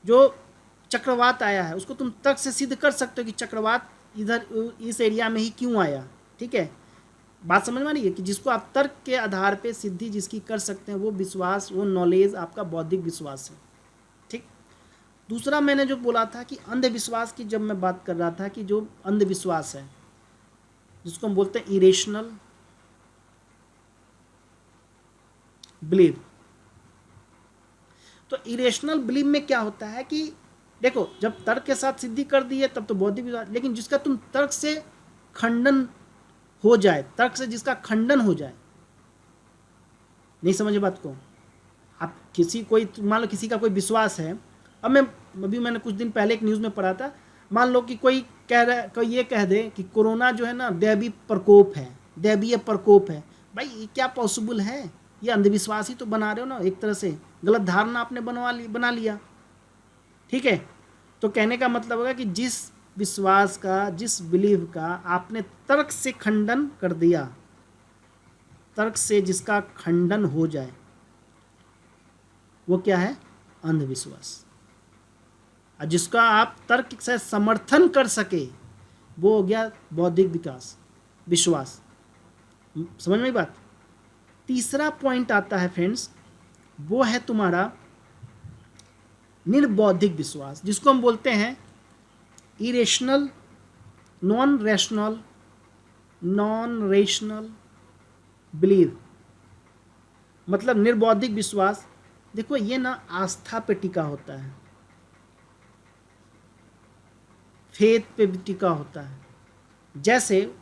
A: जो चक्रवात आया है उसको तुम तर्क से सिद्ध कर सकते हो कि चक्रवात इधर इस एरिया में ही क्यों आया। ठीक है, बात समझ में आ रही है? कि जिसको आप तर्क के आधार पे सिद्धि जिसकी कर सकते हैं, वो विश्वास, वो नॉलेज आपका बौद्धिक विश्वास है। ठीक, दूसरा मैंने जो बोला था कि अंधविश्वास की, जब मैं बात कर रहा था कि जो अंधविश्वास है जिसको हम बोलते हैं इरेशनल बिलीव, तो इरेशनल बिलीव में क्या होता है कि देखो, जब तर्क के साथ सिद्धि कर दी है तब तो बौद्धिक विश्वास, लेकिन जिसका तुम तर्क से खंडन हो जाए, तर्क से जिसका खंडन हो जाए, नहीं समझे बात को? आप किसी, कोई मान लो किसी का कोई विश्वास है, अब मैंने कुछ दिन पहले एक न्यूज़ में पढ़ा था, मान लो कि कोई कह रहा है, कोई ये कह दे कि कोरोना जो है ना दैवीय प्रकोप है, दैवीय प्रकोप है। भाई ये क्या पॉसिबल है? ये अंधविश्वास ही तो बना रहे हो ना, एक तरह से गलत धारणा आपने बना लिया। ठीक है, तो कहने का मतलब होगा कि जिस विश्वास का, जिस बिलीव का आपने तर्क से खंडन कर दिया, तर्क से जिसका खंडन हो जाए, वो क्या है? अंधविश्वास। और जिसका आप तर्क से समर्थन कर सके वो हो गया बौद्धिक विकास विश्वास। समझ में बात। तीसरा पॉइंट आता है फ्रेंड्स, वो है तुम्हारा निर्बौद्धिक विश्वास, जिसको हम बोलते हैं इरेशनल नॉन रेशनल बिलीव। मतलब निर्बौद्धिक विश्वास, देखो ये ना आस्था पे टिका होता है, फेथ पे भी टिका होता है। जैसे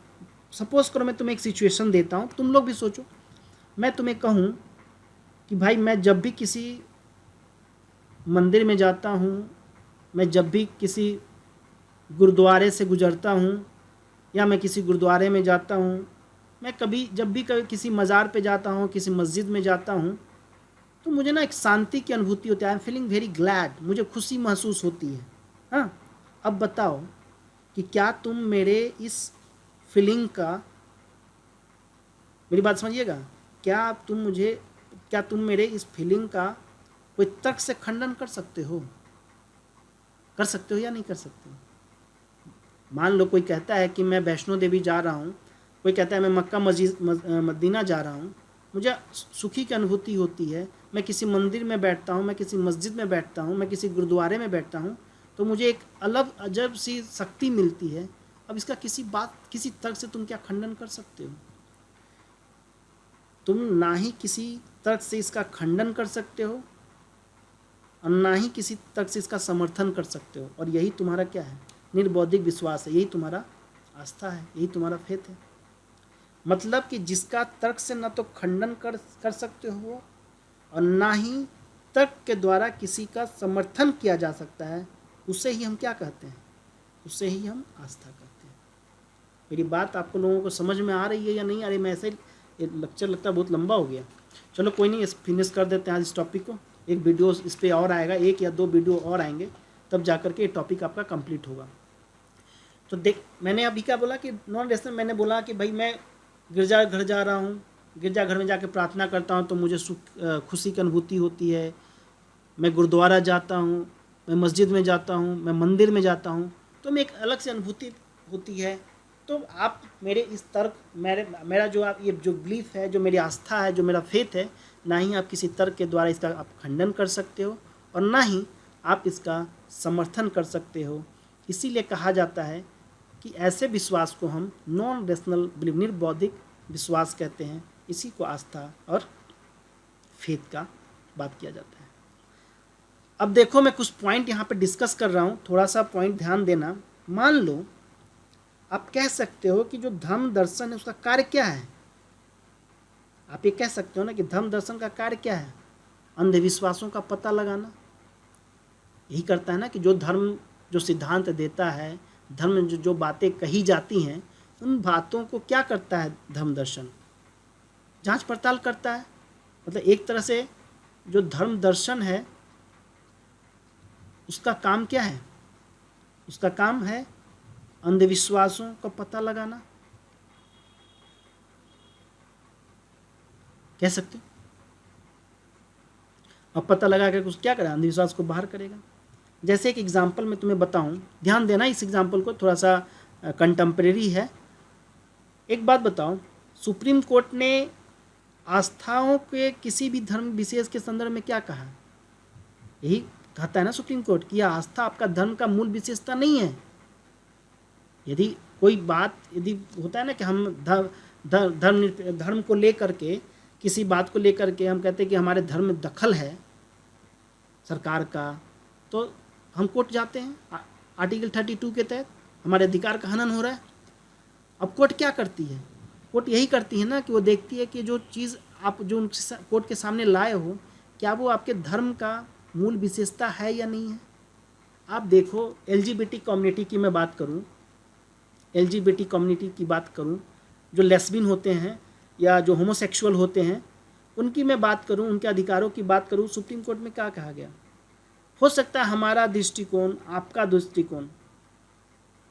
A: सपोज करो मैं तुम्हें एक सिचुएशन देता हूँ, तुम लोग भी सोचो। मैं तुम्हें कहूँ कि भाई मैं जब भी किसी मंदिर में जाता हूँ, मैं जब भी किसी गुरुद्वारे से गुजरता हूँ, या मैं किसी गुरुद्वारे में जाता हूँ, मैं जब भी कभी किसी मज़ार पे जाता हूँ, किसी मस्जिद में जाता हूँ, तो मुझे ना एक शांति की अनुभूति होती है। I am feeling very glad, मुझे खुशी महसूस होती है। हाँ, अब बताओ कि क्या तुम मेरे इस फीलिंग का, मेरी बात समझिएगा, क्या तुम मेरे इस फीलिंग का कोई तर्क से खंडन कर सकते हो या नहीं कर सकते हो? मान लो कोई कहता है कि मैं वैष्णो देवी जा रहा हूँ, कोई कहता है मैं मक्का मदीना जा रहा हूँ, मुझे सुखी की अनुभूति होती है। मैं किसी मंदिर में बैठता हूँ, मैं किसी मस्जिद में बैठता हूँ, मैं किसी गुरुद्वारे में बैठता हूँ, तो मुझे एक अलग अजब सी शक्ति मिलती है। अब इसका किसी तर्क से तुम क्या खंडन कर सकते हो? तुम ना ही किसी तर्क से इसका खंडन कर सकते हो और ना ही किसी तर्क से इसका समर्थन कर सकते हो। और यही तुम्हारा क्या है? निर्बौद्धिक विश्वास है, यही तुम्हारा आस्था है, यही तुम्हारा फेथ है। मतलब कि जिसका तर्क से ना तो खंडन कर सकते हो और ना ही तर्क के द्वारा किसी का समर्थन किया जा सकता है, उसे ही हम क्या कहते हैं? उसे ही हम आस्था कहते हैं। मेरी बात आपको लोगों को समझ में आ रही है या नहीं आ रही? मैं ऐसे ये लेक्चर लगता है बहुत लंबा हो गया। चलो कोई नहीं, फिनिश कर देते हैं आज इस टॉपिक को। एक वीडियो इस पर और आएगा, 1 या 2 वीडियो और आएंगे, तब जा कर के ये टॉपिक आपका कंप्लीट होगा। तो देख, मैंने अभी क्या बोला कि नॉन रेशनल, मैंने बोला कि भाई मैं गिरजाघर जा रहा हूँ, गिरजाघर में जाके प्रार्थना करता हूँ तो मुझे खुशी की अनुभूति होती है। मैं गुरुद्वारा जाता हूँ, मैं मस्जिद में जाता हूँ, मैं मंदिर में जाता हूँ, तो मैं एक अलग से अनुभूति होती है। तो आप मेरे इस तर्क, मेरा जो आप ये जो बिलीफ है, जो मेरी आस्था है, जो मेरा फेथ है, ना ही आप किसी तर्क के द्वारा इसका आप खंडन कर सकते हो और ना ही आप इसका समर्थन कर सकते हो। इसीलिए कहा जाता है कि ऐसे विश्वास को हम नॉन रेशनल बिलीफ, निर्बौद्धिक विश्वास कहते हैं। इसी को आस्था और फेथ का बात किया जाता है। अब देखो, मैं कुछ पॉइंट यहाँ पे डिस्कस कर रहा हूँ, थोड़ा सा पॉइंट ध्यान देना। मान लो आप कह सकते हो कि जो धर्म दर्शन है उसका कार्य क्या है? आप ये कह सकते हो ना कि धर्म दर्शन का कार्य क्या है? अंधविश्वासों का पता लगाना। यही करता है ना कि जो धर्म जो सिद्धांत देता है, धर्म में जो बातें कही जाती हैं, उन बातों को क्या करता है धर्म दर्शन? जांच पड़ताल करता है। मतलब एक तरह से जो धर्म दर्शन है उसका काम क्या है? उसका काम है अंधविश्वासों का पता लगाना, कह सकते हो। अब पता लगा कर कुछ क्या करेगा? अंधविश्वास को बाहर करेगा। जैसे एक एग्जाम्पल मैं तुम्हें बताऊं, ध्यान देना इस एग्जाम्पल को, थोड़ा सा कंटेम्प्रेरी है। एक बात बताओ, सुप्रीम कोर्ट ने आस्थाओं के किसी भी धर्म विशेष के संदर्भ में क्या कहा? यही कहता है ना सुप्रीम कोर्ट कि यह आस्था आपका धर्म का मूल विशेषता नहीं है। यदि कोई बात यदि होता है ना कि हम धर्म को लेकर के, किसी बात को लेकर के हम कहते हैं कि हमारे धर्म में दखल है सरकार का, तो हम कोर्ट जाते हैं। आर्टिकल 32 के तहत हमारे अधिकार का हनन हो रहा है। अब कोर्ट क्या करती है? कोर्ट यही करती है ना कि वो देखती है कि जो चीज़ आप जो कोर्ट के सामने लाए हो, क्या वो आपके धर्म का मूल विशेषता है या नहीं है। आप देखो, LGBT कम्युनिटी की मैं बात करूं, LGBT कम्युनिटी की बात करूं, जो लेस्बियन होते हैं या जो होमोसेक्सुअल होते हैं, उनकी मैं बात करूं, उनके अधिकारों की बात करूं, सुप्रीम कोर्ट में क्या कहा गया? हो सकता है हमारा दृष्टिकोण, आपका दृष्टिकोण,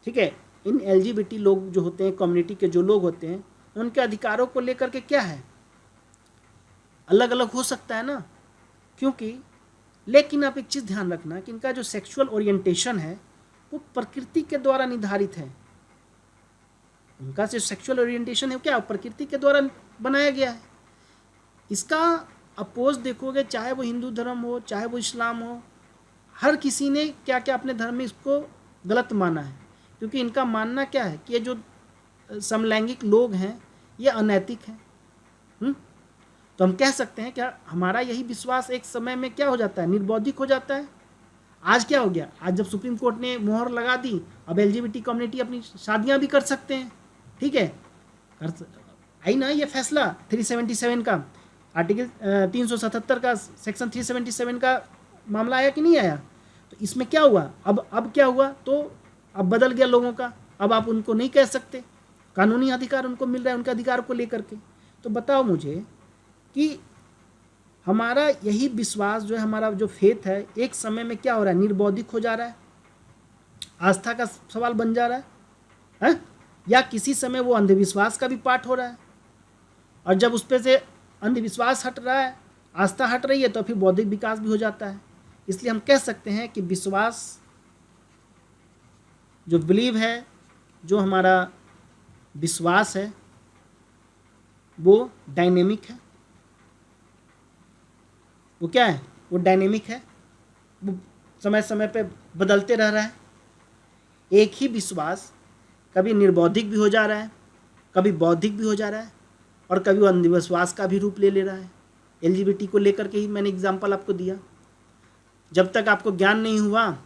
A: ठीक है, इन LGBT लोग जो होते हैं, कम्युनिटी के जो लोग होते हैं, उनके अधिकारों को लेकर के क्या है, अलग अलग हो सकता है ना। क्योंकि लेकिन आप एक चीज़ ध्यान रखना कि इनका जो सेक्सुअल ओरिएंटेशन है वो प्रकृति के द्वारा निर्धारित है। उनका जो सेक्सुअल ओरिएंटेशन है क्या प्रकृति के द्वारा बनाया गया है। इसका अपोज देखोगे, चाहे वो हिंदू धर्म हो चाहे वो इस्लाम हो, हर किसी ने क्या क्या अपने धर्म में इसको गलत माना है, क्योंकि इनका मानना क्या है कि ये जो समलैंगिक लोग हैं ये अनैतिक हैं। तो हम कह सकते हैं क्या हमारा यही विश्वास एक समय में क्या हो जाता है, निर्बौद्धिक हो जाता है। आज क्या हो गया, आज जब सुप्रीम कोर्ट ने मोहर लगा दी, अब LGBT कम्युनिटी अपनी शादियां भी कर सकते हैं। ठीक है, आई ना ये फैसला 377 का, आर्टिकल 377 का सेक्शन 377 का मामला आया कि नहीं आया। तो इसमें क्या हुआ, अब क्या हुआ, तो अब बदल गया लोगों का। अब आप उनको नहीं कह सकते, कानूनी अधिकार उनको मिल रहा है उनके अधिकार को लेकर के। तो बताओ मुझे कि हमारा यही विश्वास जो है, हमारा जो फेथ है, एक समय में क्या हो रहा है, निर्बौद्धिक हो जा रहा है, आस्था का सवाल बन जा रहा है, या किसी समय वो अंधविश्वास का भी पार्ट हो रहा है। और जब उस पर से अंधविश्वास हट रहा है, आस्था हट रही है, तो फिर बौद्धिक विकास भी हो जाता है। इसलिए हम कह सकते हैं कि विश्वास जो बिलीव है, जो हमारा विश्वास है वो डायनेमिक है। वो क्या है, वो डायनेमिक है, वो समय समय पे बदलते रह रहा है। एक ही विश्वास कभी निर्बौद्धिक भी हो जा रहा है, कभी बौद्धिक भी हो जा रहा है, और कभी वो अंधविश्वास का भी रूप ले ले रहा है। LGBT को लेकर के ही मैंने एग्जाम्पल आपको दिया। जब तक आपको ज्ञान नहीं हुआ,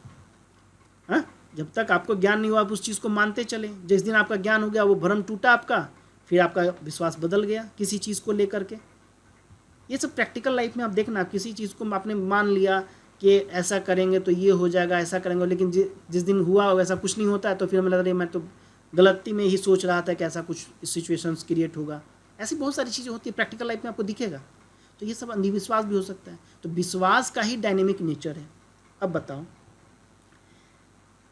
A: जब तक आपको ज्ञान नहीं हुआ आप उस चीज़ को मानते चले। जिस दिन आपका ज्ञान हो गया, वो भ्रम टूटा आपका, फिर आपका विश्वास बदल गया किसी चीज़ को लेकर के। ये सब प्रैक्टिकल लाइफ में आप देखना, किसी चीज़ को आपने मान लिया कि ऐसा करेंगे तो ये हो जाएगा, ऐसा करेंगे, लेकिन जिस दिन हुआ वैसा कुछ नहीं होता है, तो फिर हमें लग रहा है मैं तो गलती में ही सोच रहा था कि ऐसा कुछ सिचुएशंस क्रिएट होगा। ऐसी बहुत सारी चीज़ें होती है प्रैक्टिकल लाइफ में, आपको दिखेगा। तो ये सब अंधविश्वास भी हो सकता है। तो विश्वास का ही डायनेमिक नेचर है। अब बताओ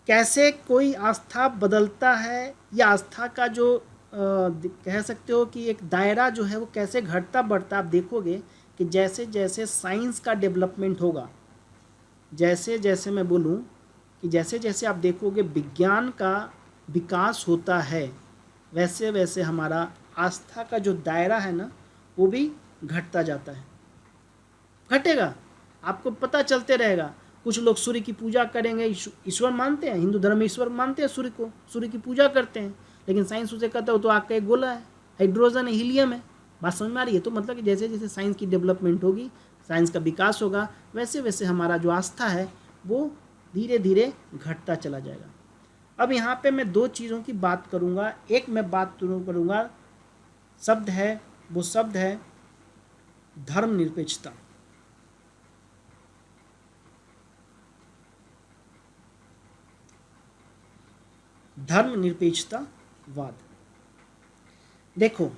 A: कैसे कोई आस्था बदलता है, या आस्था का जो कह सकते हो कि एक दायरा जो है वो कैसे घटता बढ़ता। आप देखोगे कि जैसे जैसे साइंस का डेवलपमेंट होगा, जैसे जैसे मैं बोलूँ कि जैसे जैसे आप देखोगे विज्ञान का विकास होता है, वैसे वैसे हमारा आस्था का जो दायरा है ना वो भी घटता जाता है, घटेगा। आपको पता चलते रहेगा। कुछ लोग सूर्य की पूजा करेंगे, ईश्वर मानते हैं, हिंदू धर्म में ईश्वर मानते हैं, सूर्य को, सूर्य की पूजा करते हैं, लेकिन साइंस उसे कहता है तो आग का एक गोला है, हाइड्रोजन है, हीलियम है। बात समझ में आ रही है। तो मतलब कि जैसे जैसे साइंस की डेवलपमेंट होगी, साइंस का विकास होगा, वैसे वैसे हमारा जो आस्था है वो धीरे धीरे घटता चला जाएगा। अब यहाँ पे मैं दो चीज़ों की बात करूँगा। एक मैं बात करूँगा शब्द है, वो शब्द है धर्मनिरपेक्षता। धर्मनिरपेक्षतावाद। देखो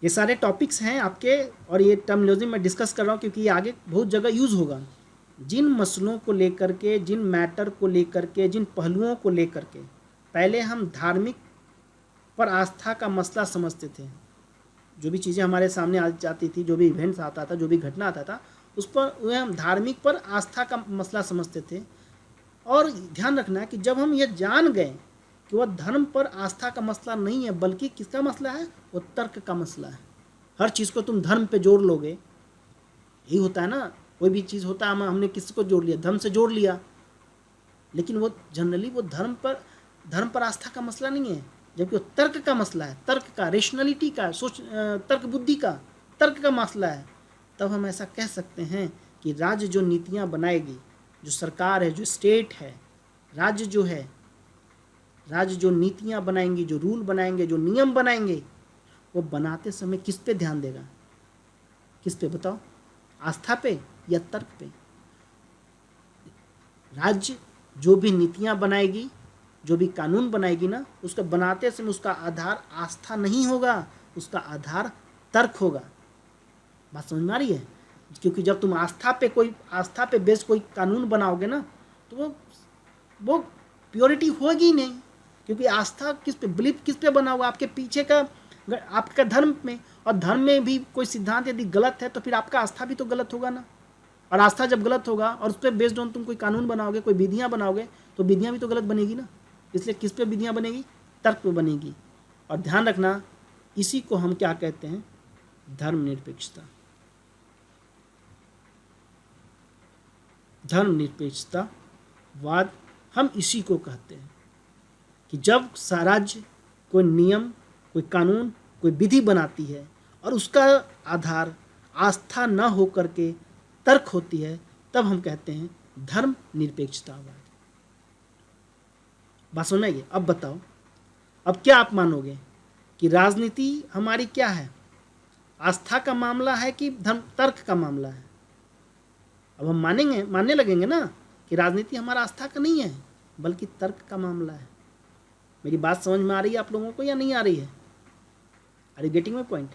A: ये सारे टॉपिक्स हैं आपके, और ये टर्मिनोलॉजी मैं डिस्कस कर रहा हूँ क्योंकि ये आगे बहुत जगह यूज़ होगा। जिन मसलों को लेकर के, जिन मैटर को लेकर के, जिन पहलुओं को लेकर के पहले हम धार्मिक पर आस्था का मसला समझते थे, जो भी चीज़ें हमारे सामने आ जाती थी, जो भी इवेंट्स आता था, जो भी घटना आता था, उस पर हम धार्मिक पर आस्था का मसला समझते थे। और ध्यान रखना है कि जब हम ये जान गए कि वह धर्म पर आस्था का मसला नहीं है, बल्कि किसका मसला है, वो तर्क का मसला है। हर चीज़ को तुम धर्म पे जोड़ लोगे, यही होता है ना। कोई भी चीज़ होता है, हमने किसको जोड़ लिया, धर्म से जोड़ लिया, लेकिन वो जनरली वो धर्म पर आस्था का मसला नहीं है, जबकि वो तर्क का मसला है, तर्क का, रेशनलिटी का, सोच, तर्क बुद्धि का, तर्क का मसला है। तब हम ऐसा कह सकते हैं कि राज्य जो नीतियाँ बनाएगी, जो सरकार है, जो स्टेट है, राज्य जो है, राज्य जो नीतियाँ बनाएंगी, जो रूल बनाएंगे, जो नियम बनाएंगे, वो बनाते समय किस पे ध्यान देगा, किस पे बताओ, आस्था पे या तर्क पे। राज्य जो भी नीतियाँ बनाएगी, जो भी कानून बनाएगी ना, उसको बनाते समय उसका आधार आस्था नहीं होगा, उसका आधार तर्क होगा। बात समझ में आ रही है। क्योंकि जब तुम आस्था पे बेस्ड कोई कानून बनाओगे ना, तो वो प्योरिटी होगी ही नहीं, क्योंकि आस्था किस पे, बिलीफ किस पे बना हुआ, आपके पीछे का, आपका धर्म में। और धर्म में भी कोई सिद्धांत यदि गलत है तो फिर आपका आस्था भी तो गलत होगा ना। और आस्था जब गलत होगा और उस पर बेस्ड ऑन तुम कोई कानून बनाओगे, कोई विधियाँ बनाओगे, तो विधियाँ भी तो गलत बनेगी ना। इसलिए किस पे विधियाँ बनेगी? तर्क पे बनेगी। और ध्यान रखना, इसी को हम क्या कहते हैं? धर्मनिरपेक्षता। धर्मनिरपेक्षतावाद हम इसी को कहते हैं कि जब राज्य कोई नियम, कोई कानून, कोई विधि बनाती है और उसका आधार आस्था न हो करके तर्क होती है, तब हम कहते हैं धर्मनिरपेक्षतावाद। बात समझ में आई? अब बताओ, अब क्या आप मानोगे कि राजनीति हमारी क्या है? आस्था का मामला है कि धर्म तर्क का मामला है? अब हम मानने लगेंगे ना कि राजनीति हमारा आस्था का नहीं है बल्कि तर्क का मामला है। मेरी बात समझ में आ रही है आप लोगों को या नहीं आ रही है? Are you getting my point?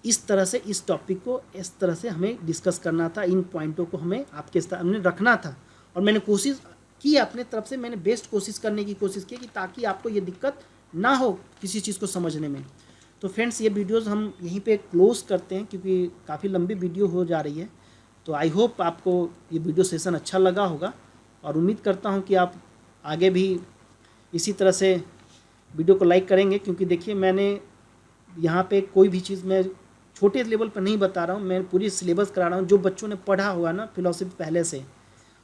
A: इस तरह से इस टॉपिक को इस तरह से हमें डिस्कस करना था, इन पॉइंटों को हमें आपके सामने रखना था। और मैंने कोशिश की अपने तरफ से, मैंने बेस्ट कोशिश करने की कोशिश की कि ताकि आपको ये दिक्कत ना हो किसी चीज़ को समझने में। तो फ्रेंड्स, ये वीडियोस हम यहीं पे क्लोज करते हैं क्योंकि काफ़ी लंबी वीडियो हो जा रही है। तो आई होप आपको ये वीडियो सेशन अच्छा लगा होगा और उम्मीद करता हूँ कि आप आगे भी इसी तरह से वीडियो को लाइक करेंगे, क्योंकि देखिए मैंने यहाँ पे कोई भी चीज़ मैं छोटे लेवल पर नहीं बता रहा हूँ, मैं पूरी सिलेबस करा रहा हूँ। जो बच्चों ने पढ़ा होगा ना फिलॉसफी पहले से,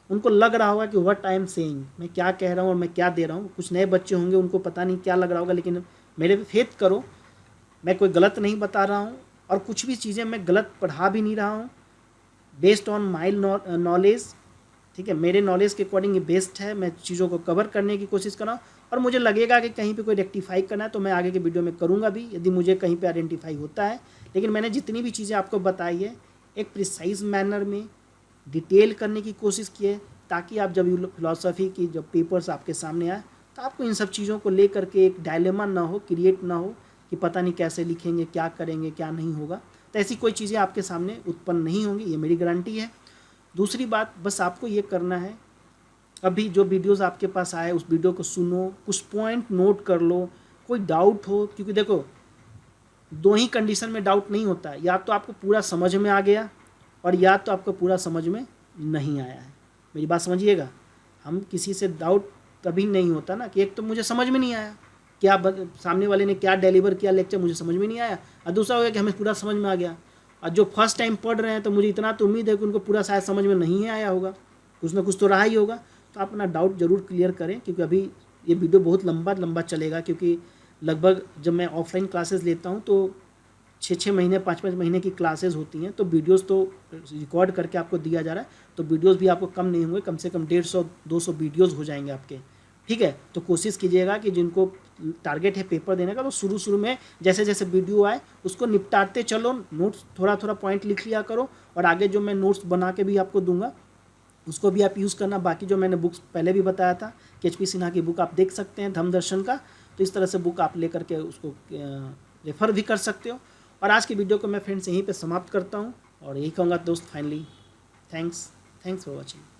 A: उनको लग रहा होगा कि व्हाट आई एम सेइंग, मैं क्या कह रहा हूँ और मैं क्या दे रहा हूँ। कुछ नए बच्चे होंगे, उनको पता नहीं क्या लग रहा होगा, लेकिन मेरे पे फेथ करो, मैं कोई गलत नहीं बता रहा हूँ और कुछ भी चीज़ें मैं गलत पढ़ा भी नहीं रहा हूँ। बेस्ड ऑन माई नॉलेज, ठीक है, मेरे नॉलेज के अकॉर्डिंग ये बेस्ट है। मैं चीज़ों को कवर करने की कोशिश कर रहा हूँ और मुझे लगेगा कि कहीं पे कोई रेक्टिफाई करना है तो मैं आगे के वीडियो में करूँगा भी, यदि मुझे कहीं पे आइडेंटिफाई होता है। लेकिन मैंने जितनी भी चीज़ें आपको बताई है एक प्रिसाइज मैनर में डिटेल करने की कोशिश की है, ताकि आप जब फिलॉसफी की जब पेपर्स आपके सामने आए तो आपको इन सब चीज़ों को ले करके एक डायलेमा ना हो, क्रिएट ना हो कि पता नहीं कैसे लिखेंगे, क्या करेंगे, क्या नहीं होगा। तो ऐसी कोई चीज़ें आपके सामने उत्पन्न नहीं होंगी, ये मेरी गारंटी है। दूसरी बात, बस आपको ये करना है, अभी जो वीडियोस आपके पास आए उस वीडियो को सुनो, कुछ पॉइंट नोट कर लो, कोई डाउट हो, क्योंकि देखो दो ही कंडीशन में डाउट नहीं होता है, या तो आपको पूरा समझ में आ गया और या तो आपको पूरा समझ में नहीं आया है। मेरी बात समझिएगा, हम किसी से डाउट कभी नहीं होता ना कि एक तो मुझे समझ में नहीं आया, क्या सामने वाले ने क्या डिलीवर किया लेक्चर मुझे समझ में नहीं आया, और दूसरा हो गया कि हमें पूरा समझ में आ गया। और जो फर्स्ट टाइम पढ़ रहे हैं तो मुझे इतना तो उम्मीद है कि उनको पूरा शायद समझ में नहीं आया होगा, कुछ ना कुछ तो रहा ही होगा। तो आप अपना डाउट ज़रूर क्लियर करें, क्योंकि अभी ये वीडियो बहुत लंबा चलेगा, क्योंकि लगभग जब मैं ऑफलाइन क्लासेस लेता हूँ तो 6 महीने 5 महीने की क्लासेस होती हैं, तो वीडियोस तो रिकॉर्ड करके आपको दिया जा रहा है, तो वीडियोस भी आपको कम नहीं होंगे, कम से कम 150-200 वीडियोस हो जाएंगे आपके, ठीक है। तो कोशिश कीजिएगा कि जिनको टारगेट है पेपर देने का, तो शुरू में जैसे जैसे वीडियो आए उसको निपटाते चलो, नोट्स थोड़ा पॉइंट लिख लिया करो, और आगे जो मैं नोट्स बना के भी आपको दूंगा उसको भी आप यूज़ करना। बाकी जो मैंने बुक्स पहले भी बताया था कि HP सिन्हा की बुक आप देख सकते हैं, धम्म दर्शन का, तो इस तरह से बुक आप लेकर के उसको रेफ़र भी कर सकते हो। और आज की वीडियो को मैं फ्रेंड्स यहीं पे समाप्त करता हूँ और यही कहूँगा दोस्त, फाइनली थैंक्स फॉर वॉचिंग।